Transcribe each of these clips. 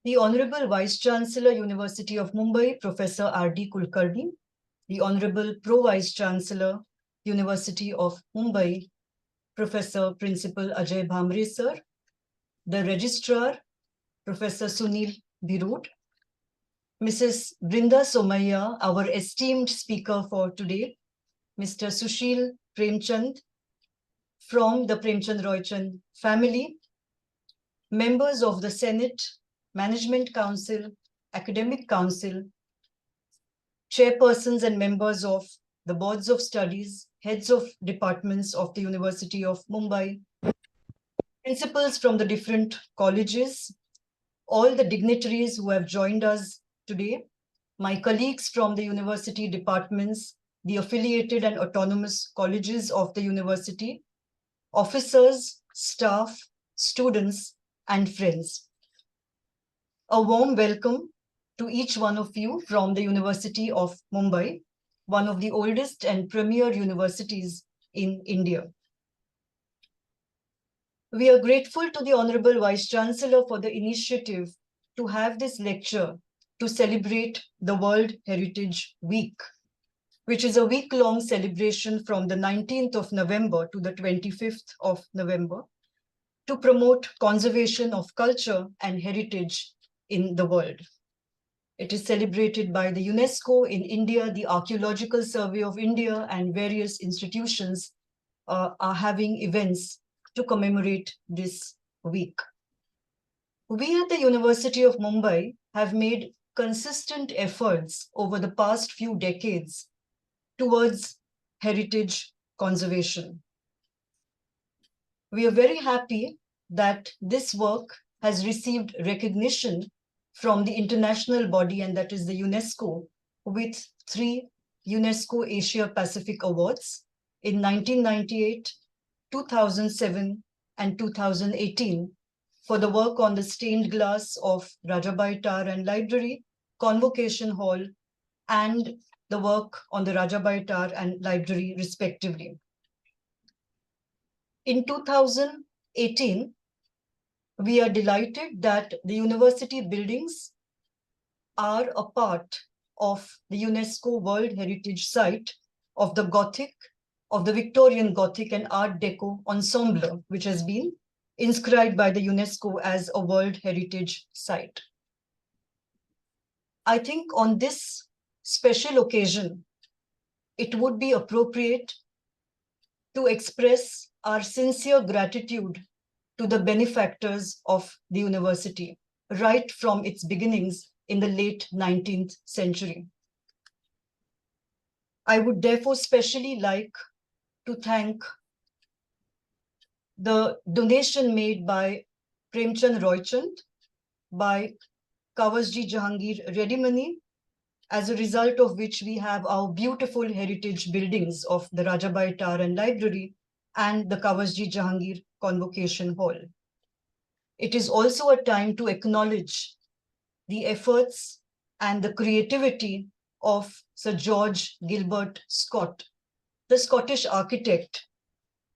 the Honorable Vice Chancellor, University of Mumbai, Professor R.D. Kulkarni, the Honorable Pro Vice Chancellor, University of Mumbai, Professor Principal Ajay Bhamre Sir, the Registrar, Professor Sunil Birud, Mrs. Brinda Somaya, our esteemed speaker for today, Mr. Sushil Premchand from the Premchand Roychand family, members of the Senate, Management Council, Academic Council, chairpersons and members of the boards of studies, heads of departments of the University of Mumbai, principals from the different colleges, all the dignitaries who have joined us today, my colleagues from the university departments, the affiliated and autonomous colleges of the university, officers, staff, students, and friends. A warm welcome to each one of you from the University of Mumbai, one of the oldest and premier universities in India. We are grateful to the Honorable Vice Chancellor for the initiative to have this lecture to celebrate the World Heritage Week, which is a week-long celebration from the 19th of November to the 25th of November to promote conservation of culture and heritage in the world. It is celebrated by the UNESCO in India, the Archaeological Survey of India, and various institutions are having events to commemorate this week. We at the University of Mumbai have made consistent efforts over the past few decades towards heritage conservation. We are very happy that this work has received recognition from the international body, and that is the UNESCO, with 3 UNESCO Asia Pacific Awards in 1998, 2007, and 2018 for the work on the stained glass of Rajabai Tower and Library, Convocation Hall, and the work on the Rajabai Tower and Library, respectively. In 2018, we are delighted that the university buildings are a part of the UNESCO World Heritage Site of the Gothic, of the Victorian Gothic and Art Deco ensemble, which has been inscribed by the UNESCO as a World Heritage Site. I think on this special occasion, it would be appropriate to express our sincere gratitude to the benefactors of the university, right from its beginnings in the late 19th century. I would therefore specially like to thank the donation made by Premchand Roychand, by Kawasji Jahangir Redimani, as a result of which we have our beautiful heritage buildings of the Rajabai Tower and Library and the Kawasji Jahangir Convocation Hall. It is also a time to acknowledge the efforts and the creativity of Sir George Gilbert Scott, the Scottish architect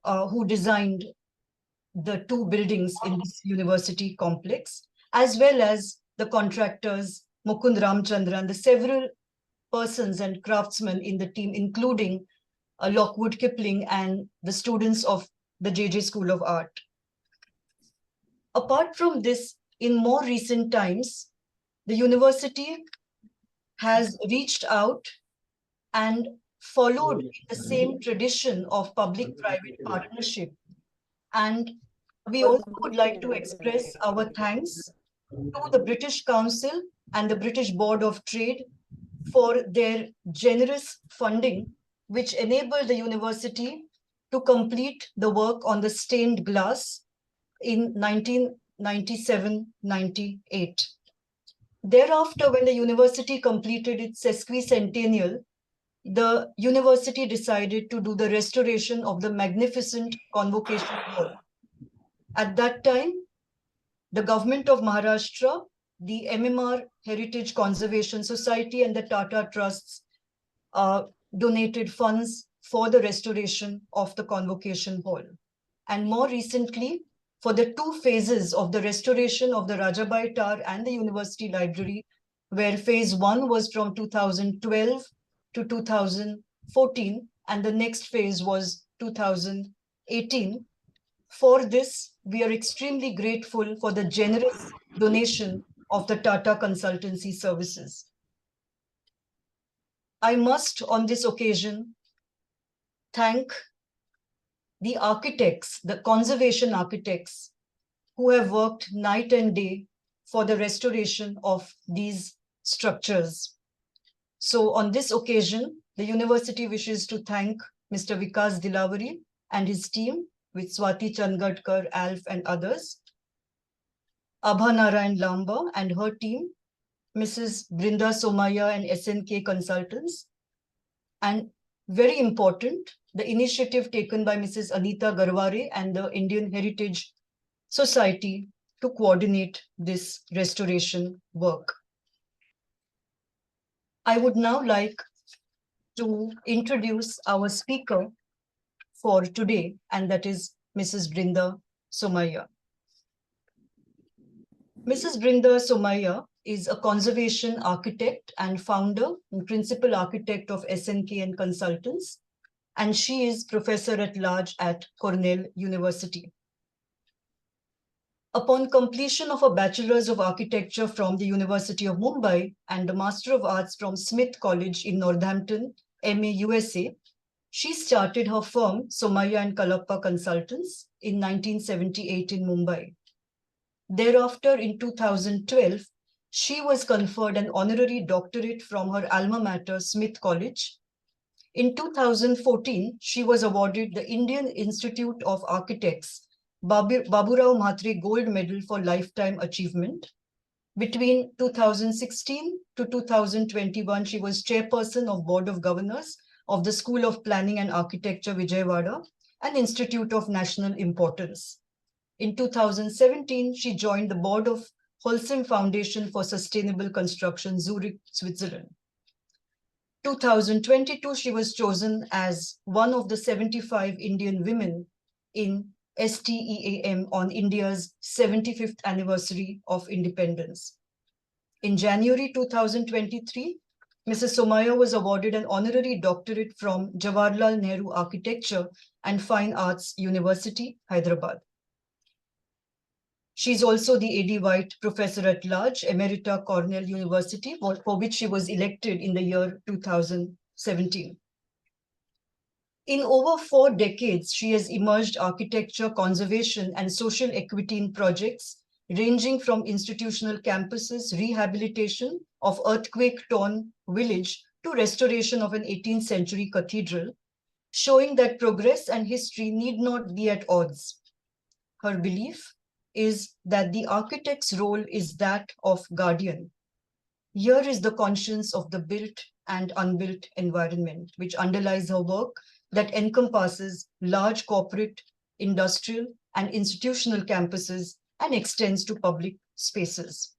who designed the 2 buildings in this university complex, as well as the contractors, Mukund Ramchandra, and the several persons and craftsmen in the team, including Lockwood Kipling and the students of the JJ School of Art. Apart from this, in more recent times, the university has reached out and followed the same tradition of public-private partnership. And we also would like to express our thanks to the British Council and the British Board of Trade for their generous funding, which enabled the university to complete the work on the stained glass in 1997-98. Thereafter, when the university completed its sesquicentennial, the university decided to do the restoration of the magnificent Convocation Hall. At that time, the government of Maharashtra, the MMR Heritage Conservation Society, and the Tata Trusts donated funds for the restoration of the Convocation Hall. And more recently, for the two phases of the restoration of the Rajabai Tower and the University Library, where phase one was from 2012 to 2014, and the next phase was 2018. For this, we are extremely grateful for the generous donation of the Tata Consultancy Services. I must, on this occasion, thank the architects, the conservation architects, who have worked night and day for the restoration of these structures. So on this occasion, the university wishes to thank Mr. Vikas Dilavari and his team with Swati Changadkar, Alf and others, Abha Narayan Lamba and her team, Mrs. Brinda Somaya and SNK Consultants, and very important, the initiative taken by Mrs. Anita Garware and the Indian Heritage Society to coordinate this restoration work. I would now like to introduce our speaker for today, and that is Mrs. Brinda Somaya. Mrs. Brinda Somaya is a conservation architect and founder and principal architect of SNK and Consultants, and she is professor at large at Cornell University. Upon completion of a Bachelor's of Architecture from the University of Mumbai and a Master of Arts from Smith College in Northampton, MA, USA, she started her firm, Somaya and Kalappa Consultants, in 1978 in Mumbai. Thereafter, in 2012, she was conferred an honorary doctorate from her alma mater, Smith College. In 2014, she was awarded the Indian Institute of Architects Baburao Mhatre Gold Medal for Lifetime Achievement. Between 2016 to 2021, she was chairperson of Board of Governors of the School of Planning and Architecture, Vijayawada, an institute of national importance. In 2017, she joined the board of Holcim Foundation for Sustainable Construction, Zurich, Switzerland. 2022, she was chosen as one of the 75 Indian women in STEAM on India's 75th anniversary of independence. In January 2023, Mrs. Somaya was awarded an honorary doctorate from Jawaharlal Nehru Architecture and Fine Arts University, Hyderabad. She is also the A.D. White Professor at Large, Emerita, Cornell University, for which she was elected in the year 2017. In over 4 decades, she has emerged architecture, conservation, and social equity in projects ranging from institutional campuses, rehabilitation of earthquake-torn village to restoration of an 18th century cathedral, showing that progress and history need not be at odds. Her belief is that the architect's role is that of guardian. Here is the conscience of the built and unbuilt environment, which underlies her work that encompasses large corporate, industrial, and institutional campuses and extends to public spaces,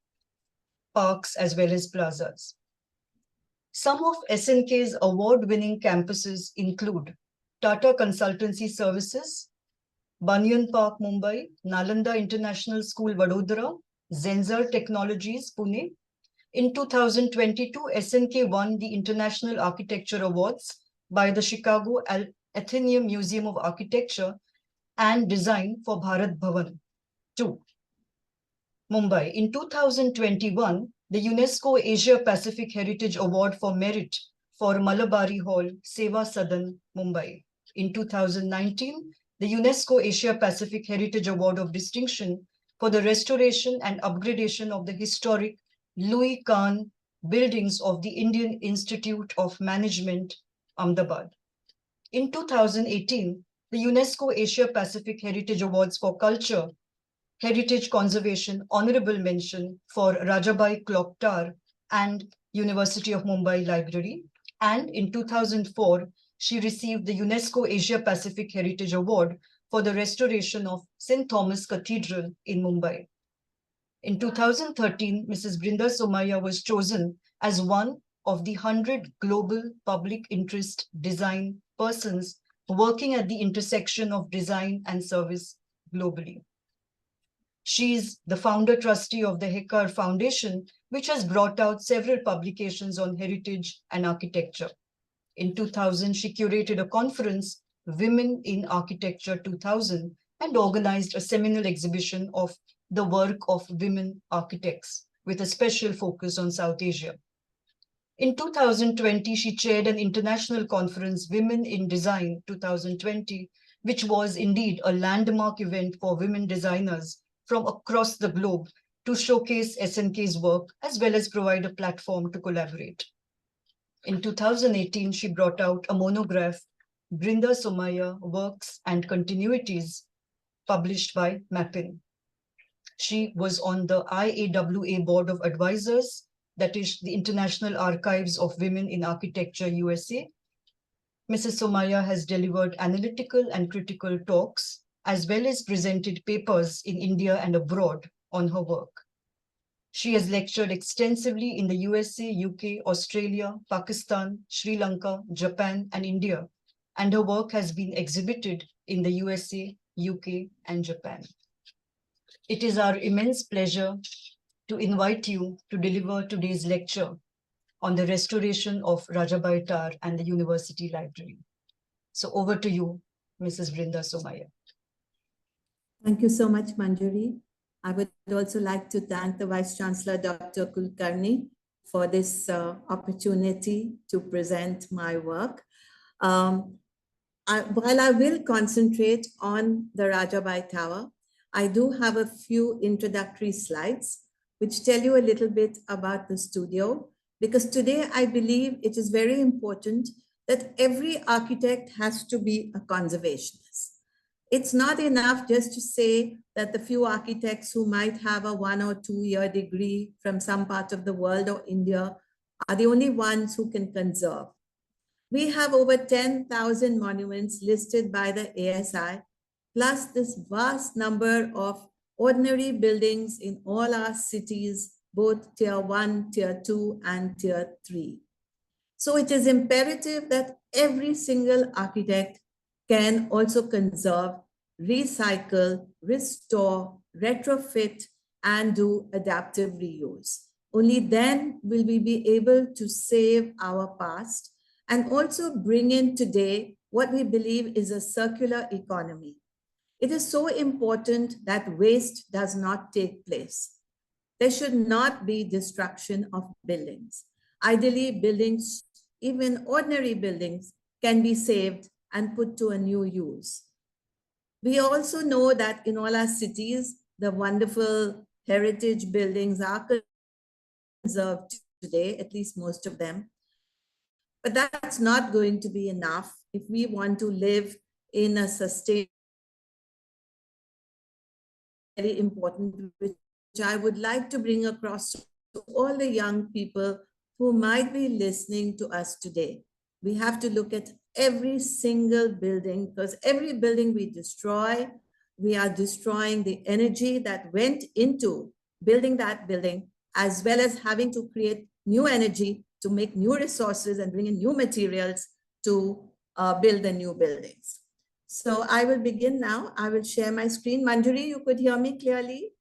parks, as well as plazas. Some of SNK's award-winning campuses include Tata Consultancy Services, Banyan Park, Mumbai, Nalanda International School, Vadodara, Zensar Technologies, Pune. In 2022, SNK won the International Architecture Awards by the Chicago Athenaeum Museum of Architecture and Design for Bharat Bhavan 2, Mumbai. In 2021, the UNESCO Asia Pacific Heritage Award for Merit for Malabari Hall, Seva Sadan, Mumbai. In 2019, the UNESCO Asia Pacific Heritage Award of Distinction for the restoration and upgradation of the historic Louis Kahn buildings of the Indian Institute of Management, Ahmedabad. In 2018, the UNESCO Asia Pacific Heritage Awards for Culture, Heritage Conservation, Honorable Mention for Rajabai Clock Tower and University of Mumbai Library. And in 2004, she received the UNESCO Asia Pacific Heritage Award for the restoration of St. Thomas Cathedral in Mumbai. In 2013, Mrs. Brinda Somaya was chosen as one of the 100 global public interest design persons working at the intersection of design and service globally. She is the founder trustee of the Hekar Foundation, which has brought out several publications on heritage and architecture. In 2000, she curated a conference, Women in Architecture 2000, and organized a seminal exhibition of the work of women architects with a special focus on South Asia. In 2020, she chaired an international conference, Women in Design 2020, which was indeed a landmark event for women designers from across the globe to showcase SNK's work as well as provide a platform to collaborate. In 2018, she brought out a monograph, Brinda Somaya Works and Continuities, published by Mappin. She was on the IAWA Board of Advisors, that is the International Archives of Women in Architecture, USA. Mrs. Somaya has delivered analytical and critical talks, as well as presented papers in India and abroad on her work. She has lectured extensively in the USA, UK, Australia, Pakistan, Sri Lanka, Japan, and India, and her work has been exhibited in the USA, UK, and Japan. It is our immense pleasure to invite you to deliver today's lecture on the restoration of Rajabai Tower and the University Library. So over to you, Mrs. Brinda Somaya. Thank you so much, Manjari. I would also like to thank the Vice Chancellor, Dr. Kulkarni, for this opportunity to present my work. While I will concentrate on the Rajabai Tower, I do have a few introductory slides which tell you a little bit about the studio, because today I believe it is very important that every architect has to be a conservationist. It's not enough just to say that the few architects who might have a 1 or 2 year degree from some part of the world or India are the only ones who can conserve. We have over 10,000 monuments listed by the ASI, plus this vast number of ordinary buildings in all our cities, both tier 1, tier 2, and tier 3. So it is imperative that every single architect can also conserve, recycle, restore, retrofit, and do adaptive reuse. Only then will we be able to save our past and also bring in today what we believe is a circular economy. It is so important that waste does not take place. There should not be destruction of buildings. Ideally, buildings, even ordinary buildings, can be saved and put to a new use. We also know that in all our cities, the wonderful heritage buildings are conserved today, at least most of them. But that's not going to be enough if we want to live in a sustainable, very important, which I would like to bring across to all the young people who might be listening to us today. We have to look at every single building, because every building we destroy, we are destroying the energy that went into building that building, as well as having to create new energy to make new resources and bring in new materials to build the new buildings. So I will begin now. I will share my screen. Manjari, you could hear me clearly?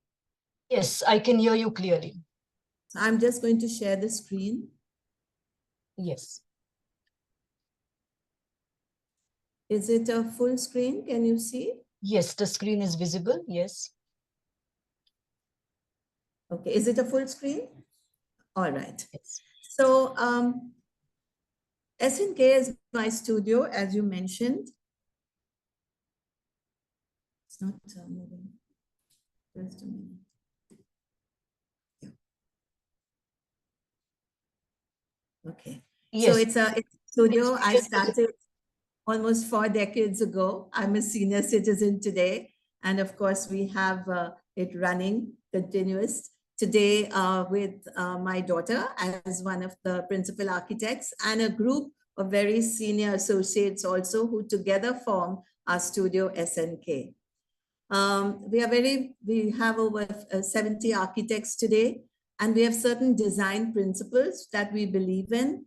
Yes, I can hear you clearly. So I'm just going to share the screen. Yes. Is it a full screen? Can you see? Yes, the screen is visible. Yes. Okay, is it a full screen? All right. Yes. So SNK is my studio, as you mentioned. It's not moving. Just a minute. Yeah. Okay. Yes. So it's a studio I started almost 4 decades ago. I'm a senior citizen today. And of course, we have it running continuous today with my daughter as one of the principal architects and a group of very senior associates also who together form our studio SNK. We have over 70 architects today, and we have certain design principles that we believe in.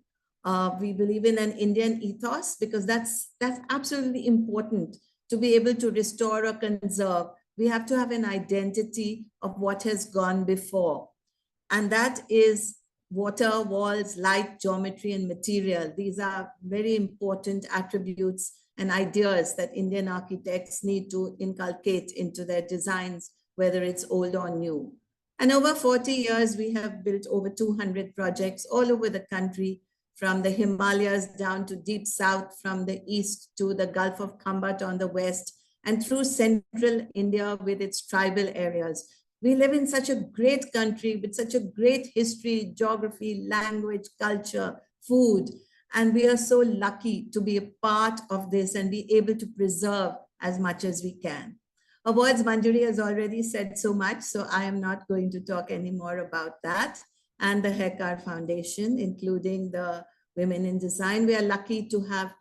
We believe in an Indian ethos because that's absolutely important to be able to restore or conserve We have to have an identity of what has gone before. And that is water, walls, light, geometry, and material. These are very important attributes and ideas that Indian architects need to inculcate into their designs, whether it's old or new. And over 40 years, we have built over 200 projects all over the country, from the Himalayas down to deep south, from the east to the Gulf of Khambat on the west, and through central India with its tribal areas. We live in such a great country with such a great history, geography, language, culture, food. And we are so lucky to be a part of this and be able to preserve as much as we can. Awards, Manjari has already said so much, so I am not going to talk anymore about that. And the Haircar Foundation, including the Women in Design. We are lucky to have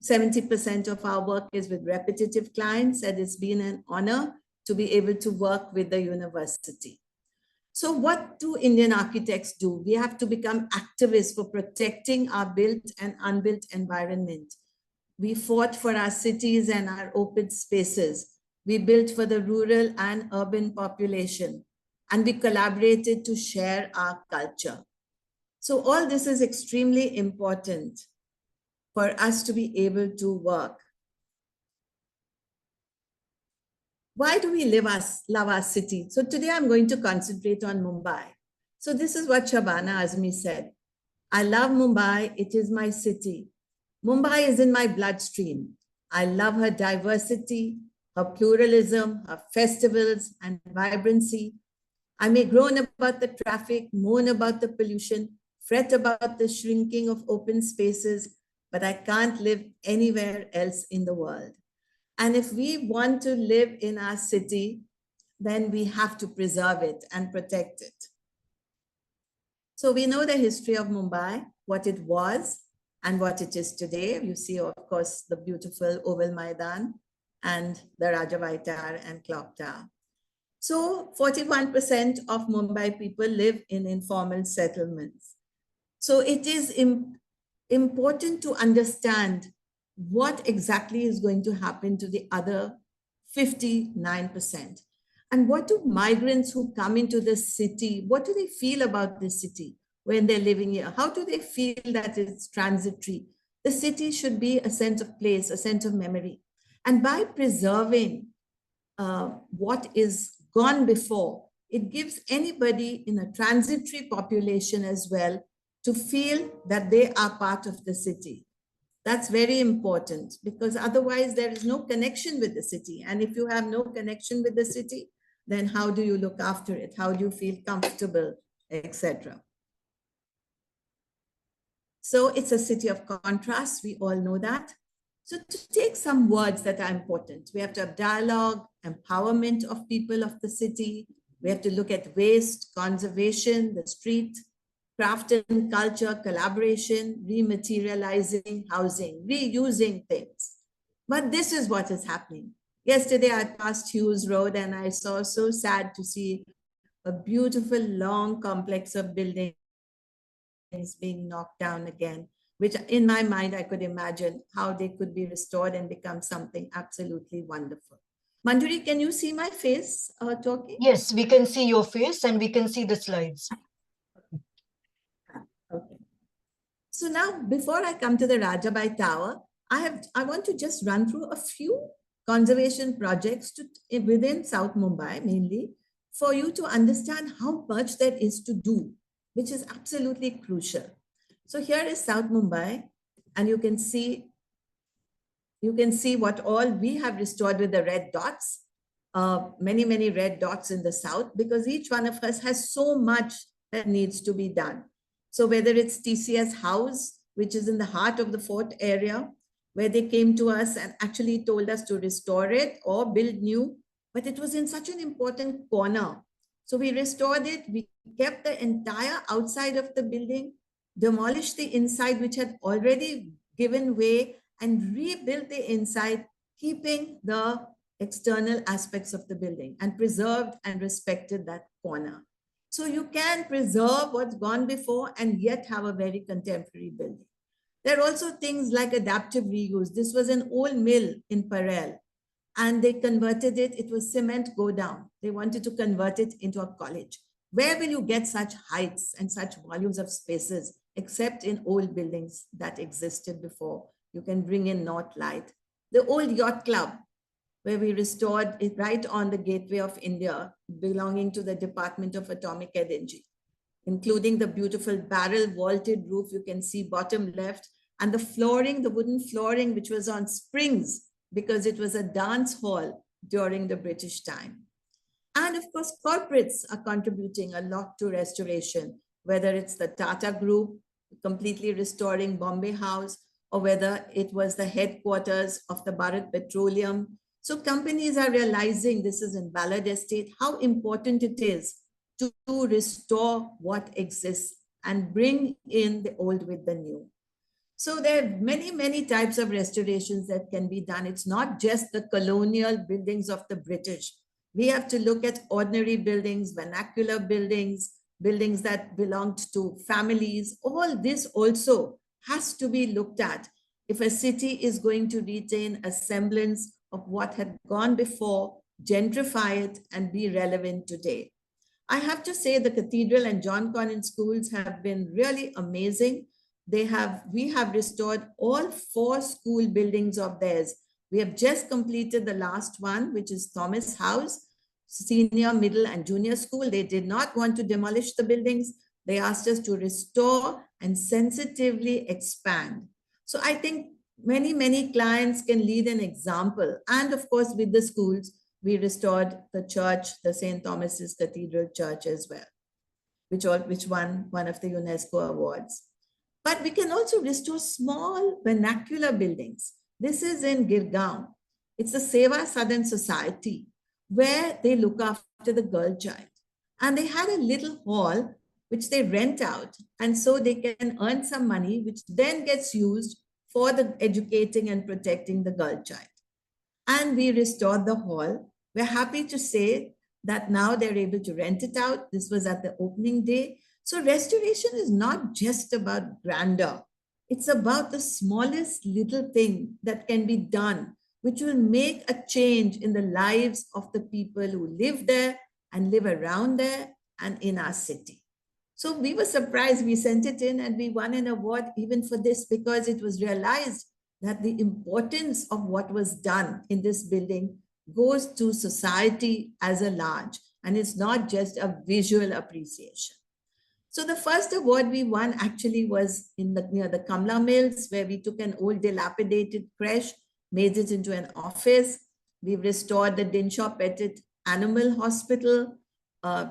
70% of our work is with repetitive clients, and it's been an honor to be able to work with the university. So what do Indian architects do? We have to become activists for protecting our built and unbuilt environment. We fought for our cities and our open spaces. We built for the rural and urban population, and we collaborated to share our culture. So all this is extremely important for us to be able to work. Why do we love our city? So today I'm going to concentrate on Mumbai. So this is what Shabana Azmi said. I love Mumbai. It is my city. Mumbai is in my bloodstream. I love her diversity, her pluralism, her festivals and vibrancy. I may groan about the traffic, moan about the pollution, fret about the shrinking of open spaces, but I can't live anywhere else in the world. And if we want to live in our city, then we have to preserve it and protect it. So we know the history of Mumbai, what it was and what it is today. You see, of course, the beautiful Oval Maidan and the Rajabai Tower and Clock Tower. So 41% of Mumbai people live in informal settlements. So it is important to understand what exactly is going to happen to the other 59%. And what do migrants who come into the city, what do they feel about the city when they're living here? How do they feel that it's transitory? The city should be a sense of place, a sense of memory. And by preserving what is gone before, it gives anybody in a transitory population as well to feel that they are part of the city. That's very important, because otherwise there is no connection with the city. And if you have no connection with the city, then how do you look after it? How do you feel comfortable, etc.? So it's a city of contrast. We all know that. So to take some words that are important, we have to have dialogue, empowerment of people of the city. We have to look at waste, conservation, the street, craft and culture, collaboration, rematerializing housing, reusing things. But this is what is happening. Yesterday, I passed Hughes Road and I saw, so sad to see a beautiful long complex of buildings being knocked down again, which in my mind, I could imagine how they could be restored and become something absolutely wonderful. Manjari, can you see my face talking? Yes, we can see your face and we can see the slides. Okay. So now, before I come to the Rajabai Tower, I want to just run through a few conservation projects within South Mumbai, mainly, for you to understand how much there is to do, which is absolutely crucial. So here is South Mumbai, and you can see what all we have restored with the red dots, many, many red dots in the south, because each one of us has so much that needs to be done. So whether it's TCS House, which is in the heart of the fort area, where they came to us and actually told us to restore it or build new, but it was in such an important corner. So we restored it, we kept the entire outside of the building, demolished the inside, which had already given way, and rebuilt the inside, keeping the external aspects of the building, and preserved and respected that corner. So you can preserve what's gone before and yet have a very contemporary building. There are also things like adaptive reuse. This was an old mill in Parel. and they converted it. It was cement go down. They wanted to convert it into a college. Where will you get such heights and such volumes of spaces except in old buildings that existed before? You can bring in North Light. The old yacht club, where we restored it right on the gateway of India, belonging to the Department of Atomic Energy, including the beautiful barrel vaulted roof you can see bottom left, and the flooring, the wooden flooring, which was on springs because it was a dance hall during the British time. And of course, corporates are contributing a lot to restoration, whether it's the Tata Group completely restoring Bombay House, or whether it was the headquarters of the Bharat Petroleum. So companies are realizing, this is in Ballard Estate, how important it is to restore what exists and bring in the old with the new. So there are many, many types of restorations that can be done. It's not just the colonial buildings of the British. We have to look at ordinary buildings, vernacular buildings, buildings that belonged to families. All this also has to be looked at if a city is going to retain a semblance of what had gone before, gentrify it, and be relevant today. I have to say the cathedral and John Connon schools have been really amazing. We have restored all 4 school buildings of theirs. We have just completed the last one, which is Thomas House, senior, middle, and junior school. They did not want to demolish the buildings. They asked us to restore and sensitively expand. So I think many, many clients can lead an example. And of course, with the schools, we restored the church, the St. Thomas's Cathedral Church as well, which won one of the UNESCO awards. But we can also restore small vernacular buildings. This is in Girgaon. It's the Seva Southern Society, where they look after the girl child. And they had a little hall which they rent out. And so they can earn some money, which then gets used for the educating and protecting the girl child. And we restored the hall. We're happy to say that now they're able to rent it out. This was at the opening day. So restoration is not just about grandeur. It's about the smallest little thing that can be done, which will make a change in the lives of the people who live there and live around there and in our city. So we were surprised. We sent it in and we won an award even for this, because it was realized that the importance of what was done in this building goes to society as a large, and it's not just a visual appreciation. So the first award we won actually was near the Kamla Mills, where we took an old dilapidated creche, made it into an office. We've restored the Dinshaw Pettit Animal Hospital.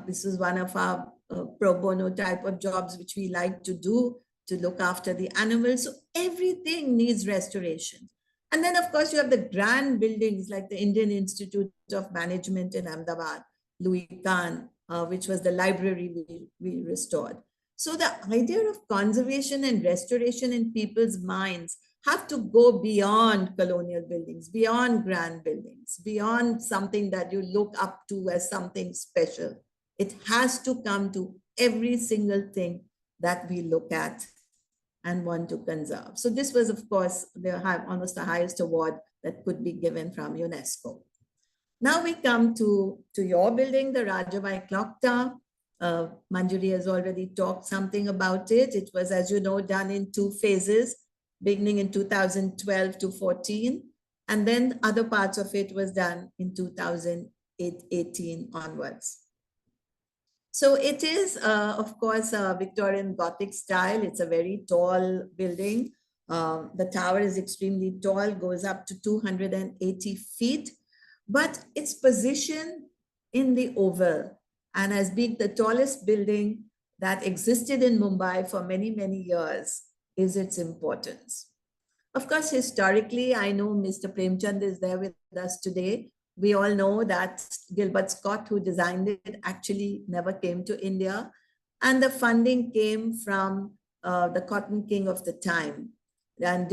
This is one of our pro bono type of jobs which we like to do, to look after the animals. So everything needs restoration. And then, of course, you have the grand buildings like the Indian Institute of Management in Ahmedabad, Louis Kahn, which was the library we restored. So the idea of conservation and restoration in people's minds have to go beyond colonial buildings, beyond grand buildings, beyond something that you look up to as something special. It has to come to every single thing that we look at and want to conserve. So this was, of course, almost the highest award that could be given from UNESCO. Now we come to your building, the Rajabai Clock Tower. Manjari has already talked something about it. It was, as you know, done in 2 phases, beginning in 2012 to 14. And then other parts of it was done in 2018 onwards. So it is, of course, a Victorian Gothic style. It's a very tall building. The tower is extremely tall, goes up to 280 feet, but its position in the Oval, and as being the tallest building that existed in Mumbai for many, many years, is its importance. Of course, historically, I know Mr. Premchand is there with us today. We all know that Gilbert Scott, who designed it, actually never came to India. And the funding came from the Cotton King of the time, and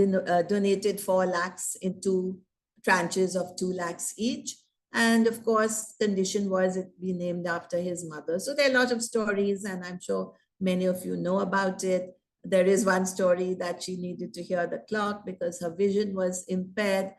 donated 4 lakhs into tranches of 2 lakhs each. And of course, condition was it be named after his mother. So there are a lot of stories, and I'm sure many of you know about it. There is one story that she needed to hear the clock because her vision was impaired.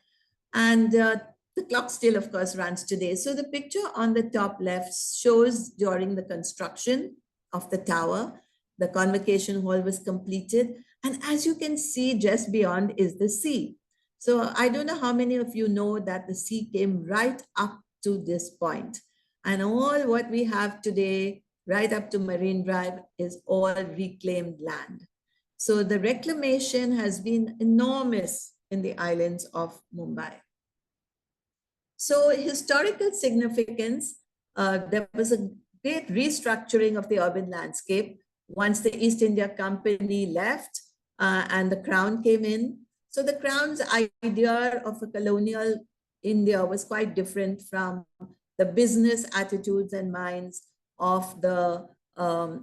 And The clock still, of course, runs today. So the picture on the top left shows during the construction of the tower, the convocation hall was completed. And as you can see, just beyond is the sea. So I don't know how many of you know that the sea came right up to this point. And all what we have today, right up to Marine Drive, is all reclaimed land. So the reclamation has been enormous in the islands of Mumbai. So historical significance, there was a great restructuring of the urban landscape once the East India Company left and the crown came in. So the crown's idea of a colonial India was quite different from the business attitudes and minds of the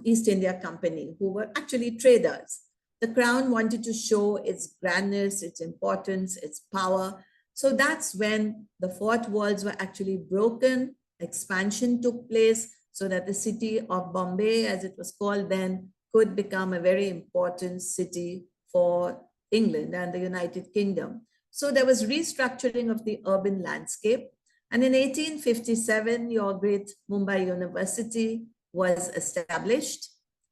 East India Company, who were actually traders. The crown wanted to show its grandness, its importance, its power. So that's when the fort walls were actually broken, expansion took place so that the city of Bombay, as it was called then, could become a very important city for England and the United Kingdom. So there was restructuring of the urban landscape. And in 1857, your great Mumbai University was established.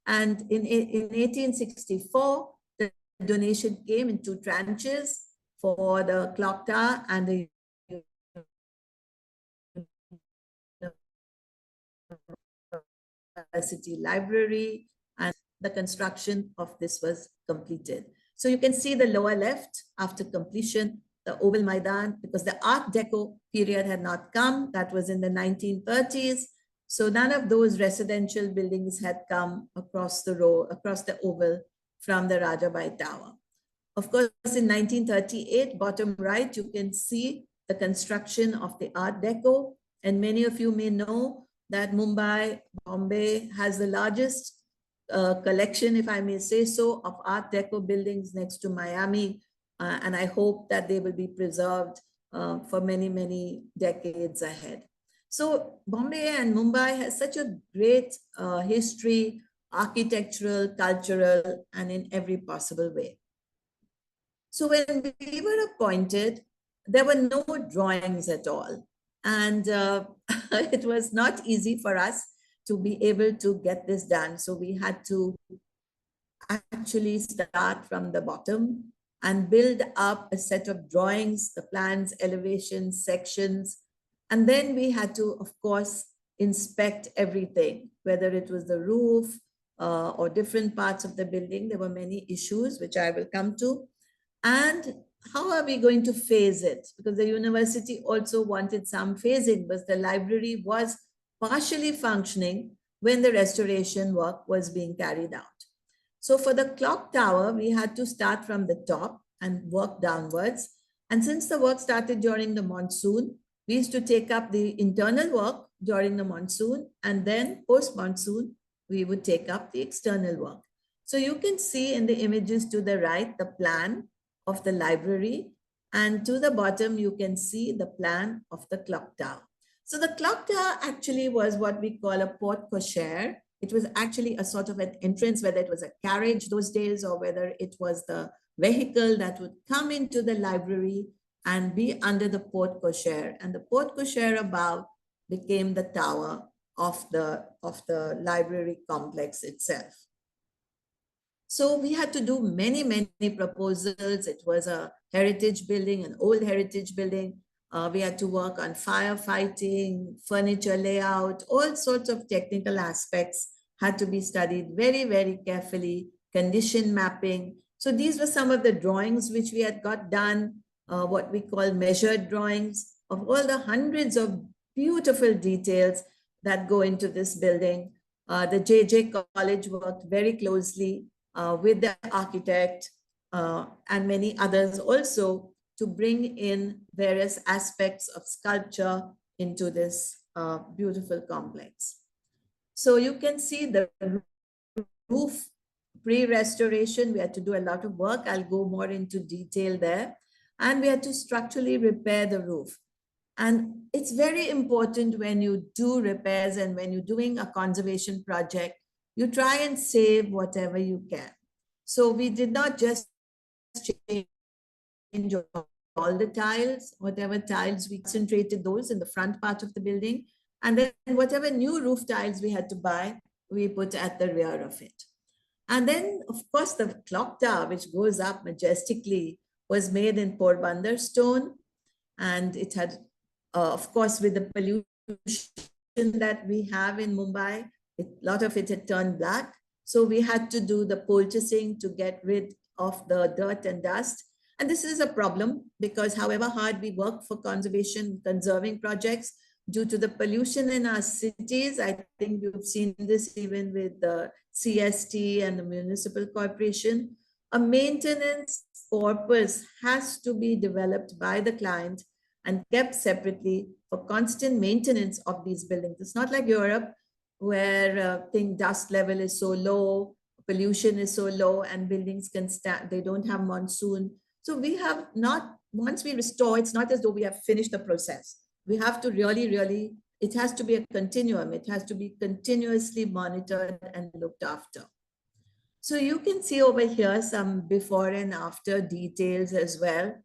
And in 1864, the donation came in 2 tranches for the clock tower and the university library, and the construction of this was completed. So you can see the lower left after completion, the Oval Maidan, because the Art Deco period had not come. That was in the 1930s. So none of those residential buildings had come across the row, across the oval from the Rajabai Tower. Of course, in 1938, bottom right, you can see the construction of the Art Deco. And many of you may know that Mumbai, Bombay has the largest collection, if I may say so, of Art Deco buildings next to Miami. And I hope that they will be preserved for many, many decades ahead. So Bombay and Mumbai has such a great history, architectural, cultural, and in every possible way. So when we were appointed, there were no drawings at all. And it was not easy for us to be able to get this done. So we had to actually start from the bottom and build up a set of drawings, the plans, elevations, sections. And then we had to, of course, inspect everything, whether it was the roof or different parts of the building. There were many issues, which I will come to. And how are we going to phase it? Because the university also wanted some phasing, but the library was partially functioning when the restoration work was being carried out. So for the clock tower, we had to start from the top and work downwards. And since the work started during the monsoon, we used to take up the internal work during the monsoon, and then post-monsoon, we would take up the external work. So you can see in the images to the right, the plan of the library, and to the bottom, you can see the plan of the clock tower. So the clock tower actually was what we call a porte cochere. It was actually a sort of an entrance, whether it was a carriage those days or whether it was the vehicle that would come into the library and be under the porte cochere. And the porte cochere above became the tower of the library complex itself. So we had to do many, many proposals. It was a heritage building, an old heritage building. We had to work on firefighting, furniture layout, all sorts of technical aspects had to be studied very, very carefully, condition mapping. So these were some of the drawings which we had got done, what we call measured drawings of all the hundreds of beautiful details that go into this building. The JJ College worked very closely with the architect and many others also to bring in various aspects of sculpture into this beautiful complex. So you can see the roof pre-restoration, we had to do a lot of work. I'll go more into detail there. And we had to structurally repair the roof. And it's very important when you do repairs and when you're doing a conservation project, you try and save whatever you can. So we did not just change all the tiles, whatever tiles we concentrated those in the front part of the building. And then whatever new roof tiles we had to buy, we put at the rear of it. And then, of course, the clock tower, which goes up majestically, was made in Porbandar stone. And it had, of course, with the pollution that we have in Mumbai, a lot of it had turned black. So we had to do the poulticing to get rid of the dirt and dust. And this is a problem because however hard we work for conservation, conserving projects, due to the pollution in our cities, I think you've seen this even with the CST and the municipal corporation, a maintenance corpus has to be developed by the client and kept separately for constant maintenance of these buildings. It's not like Europe, where dust level is so low, pollution is so low, and buildings can stand, they don't have monsoon. So we have not, once we restore, it's not as though we have finished the process. We have to really, it has to be a continuum. It has to be continuously monitored and looked after. So you can see over here some before and after details as well.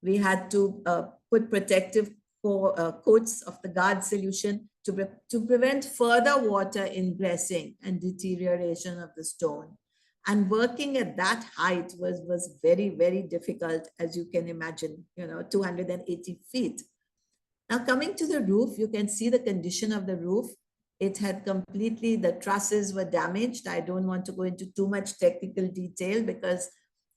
We had to put protective coats of the guard solution to prevent further water ingressing and deterioration of the stone. And working at that height was very difficult, as you can imagine, 280 feet. Now coming to the roof, you can see the condition of the roof. It had completely, the trusses were damaged. I don't want to go into too much technical detail because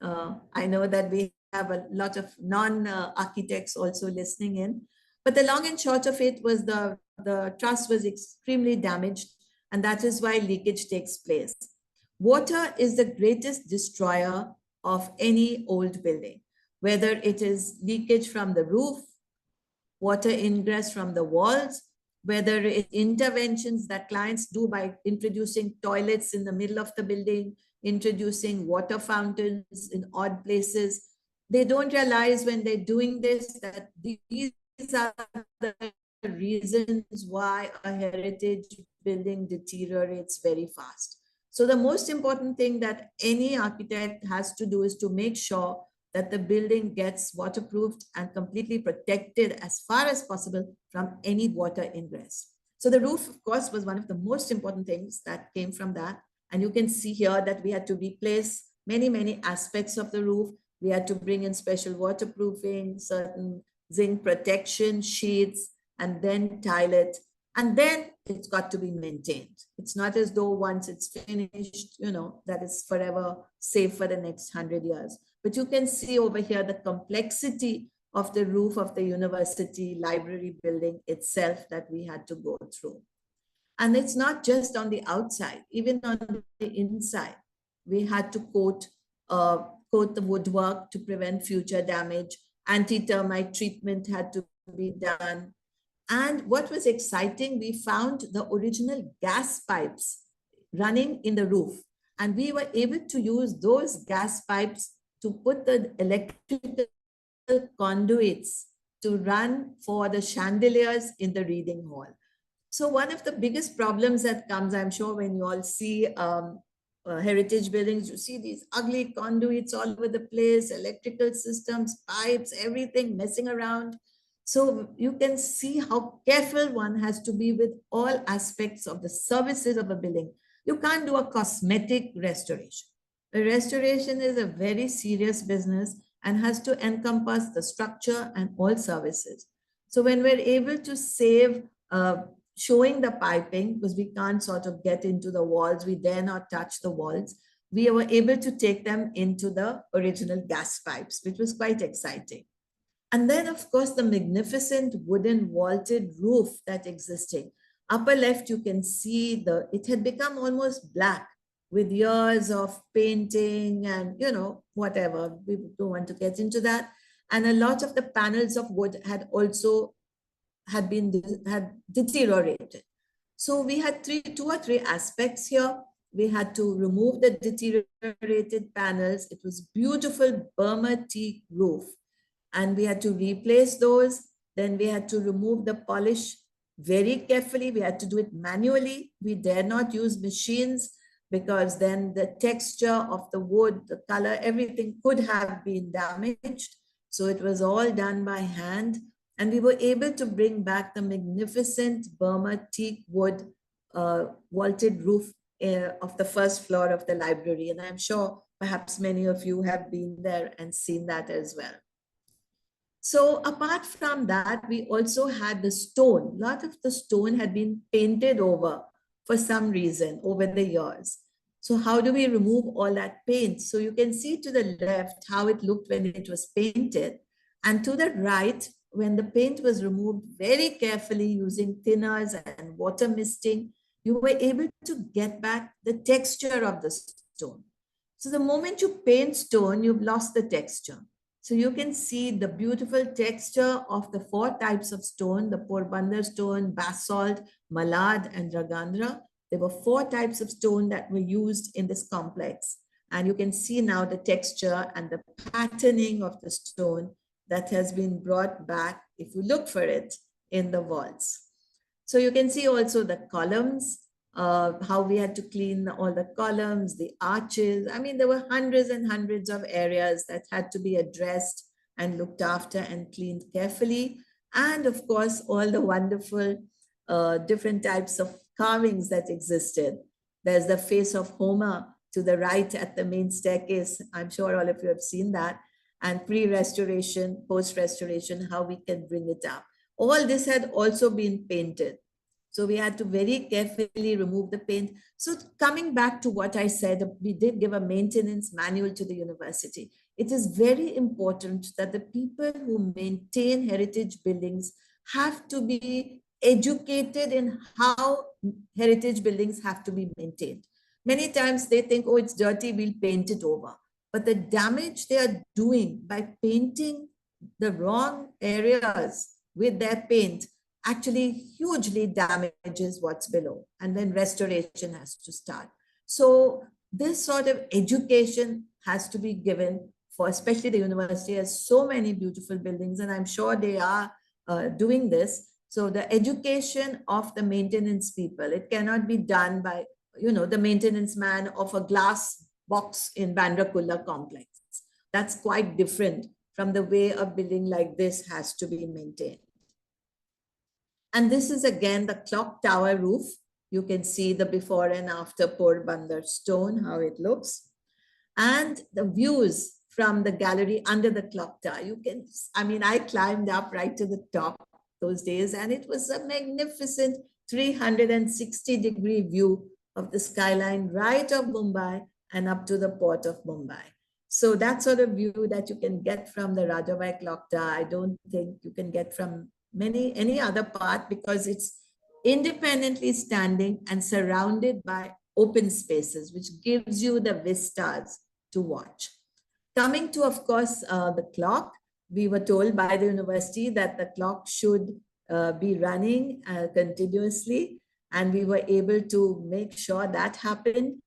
I know that we have a lot of non-architects also listening in. But the long and short of it was the truss was extremely damaged, and that is why leakage takes place. Water is the greatest destroyer of any old building, whether it is leakage from the roof, water ingress from the walls, whether it's interventions that clients do by introducing toilets in the middle of the building, introducing water fountains in odd places. They don't realize when they're doing this that these are the reasons why a heritage building deteriorates very fast. So the most important thing that any architect has to do is to make sure that the building gets waterproofed and completely protected as far as possible from any water ingress. So the roof, of course, was one of the most important things that came from that. And you can see here that we had to replace many aspects of the roof. We had to bring in special waterproofing, certain zinc protection sheets, and then tile it. And then it's got to be maintained. It's not as though once it's finished, that it's forever safe for the next 100 years. But you can see over here the complexity of the roof of the university library building itself that we had to go through. And it's not just on the outside, even on the inside. We had to coat the woodwork to prevent future damage. Anti-termite treatment had to be done. And what was exciting, we found the original gas pipes running in the roof. And we were able to use those gas pipes to put the electrical conduits to run for the chandeliers in the reading hall. So one of the biggest problems that comes, I'm sure, when you all see heritage buildings, you see these ugly conduits all over the place, electrical systems, pipes, everything messing around. So you can see how careful one has to be with all aspects of the services of a building. You can't do a cosmetic restoration. The restoration is a very serious business and has to encompass the structure and all services. So when we're able to save showing the piping, because we can't sort of get into the walls, we dare not touch the walls, we were able to take them into the original gas pipes, which was quite exciting. And then, of course, the magnificent wooden vaulted roof that existed. Upper left, you can see it had become almost black with years of painting and, whatever. We don't want to get into that. And a lot of the panels of wood had deteriorated. So we had two or three aspects here. We had to remove the deteriorated panels. It was beautiful Burma teak roof. And we had to replace those. Then we had to remove the polish very carefully. We had to do it manually. We dare not use machines because then the texture of the wood, the color, everything could have been damaged. So it was all done by hand. And we were able to bring back the magnificent Burma teak wood vaulted roof of the first floor of the library. And I'm sure perhaps many of you have been there and seen that as well. So apart from that, we also had the stone. A lot of the stone had been painted over for some reason over the years. So how do we remove all that paint? So you can see to the left how it looked when it was painted. And to the right, when the paint was removed very carefully using thinners and water misting, you were able to get back the texture of the stone. So the moment you paint stone, you've lost the texture. So you can see the beautiful texture of the four types of stone, the Porbandar stone, basalt, malad, and Ragandra. There were four types of stone that were used in this complex. And you can see now the texture and the patterning of the stone that has been brought back, if you look for it, in the walls. So you can see also the columns, how we had to clean all the columns, the arches. I mean, there were hundreds and hundreds of areas that had to be addressed and looked after and cleaned carefully. And of course, all the wonderful different types of carvings that existed. There's the face of Homer to the right at the main staircase. I'm sure all of you have seen that. And pre-restoration, post-restoration, how we can bring it up. All this had also been painted. So we had to very carefully remove the paint. So coming back to what I said, we did give a maintenance manual to the university. It is very important that the people who maintain heritage buildings have to be educated in how heritage buildings have to be maintained. Many times they think, oh, it's dirty, we'll paint it over. But the damage they are doing by painting the wrong areas with their paint actually hugely damages what's below, and then restoration has to start. So this sort of education has to be given for, especially the university has so many beautiful buildings, and I'm sure they are doing this. So the education of the maintenance people, it cannot be done by, the maintenance man of a glass box in Bandrakulla complex. That's quite different from the way a building like this has to be maintained. And this is again the clock tower roof. You can see the before and after Porbandar stone, how it looks. And the views from the gallery under the clock tower. I climbed up right to the top those days, and it was a magnificent 360-degree view of the skyline right of Mumbai and up to the port of Mumbai. So that sort of view that you can get from the Rajabai clock tower, I don't think you can get from any other part, because it's independently standing and surrounded by open spaces, which gives you the vistas to watch. Coming to, of course, the clock, we were told by the university that the clock should be running continuously, and we were able to make sure that happened.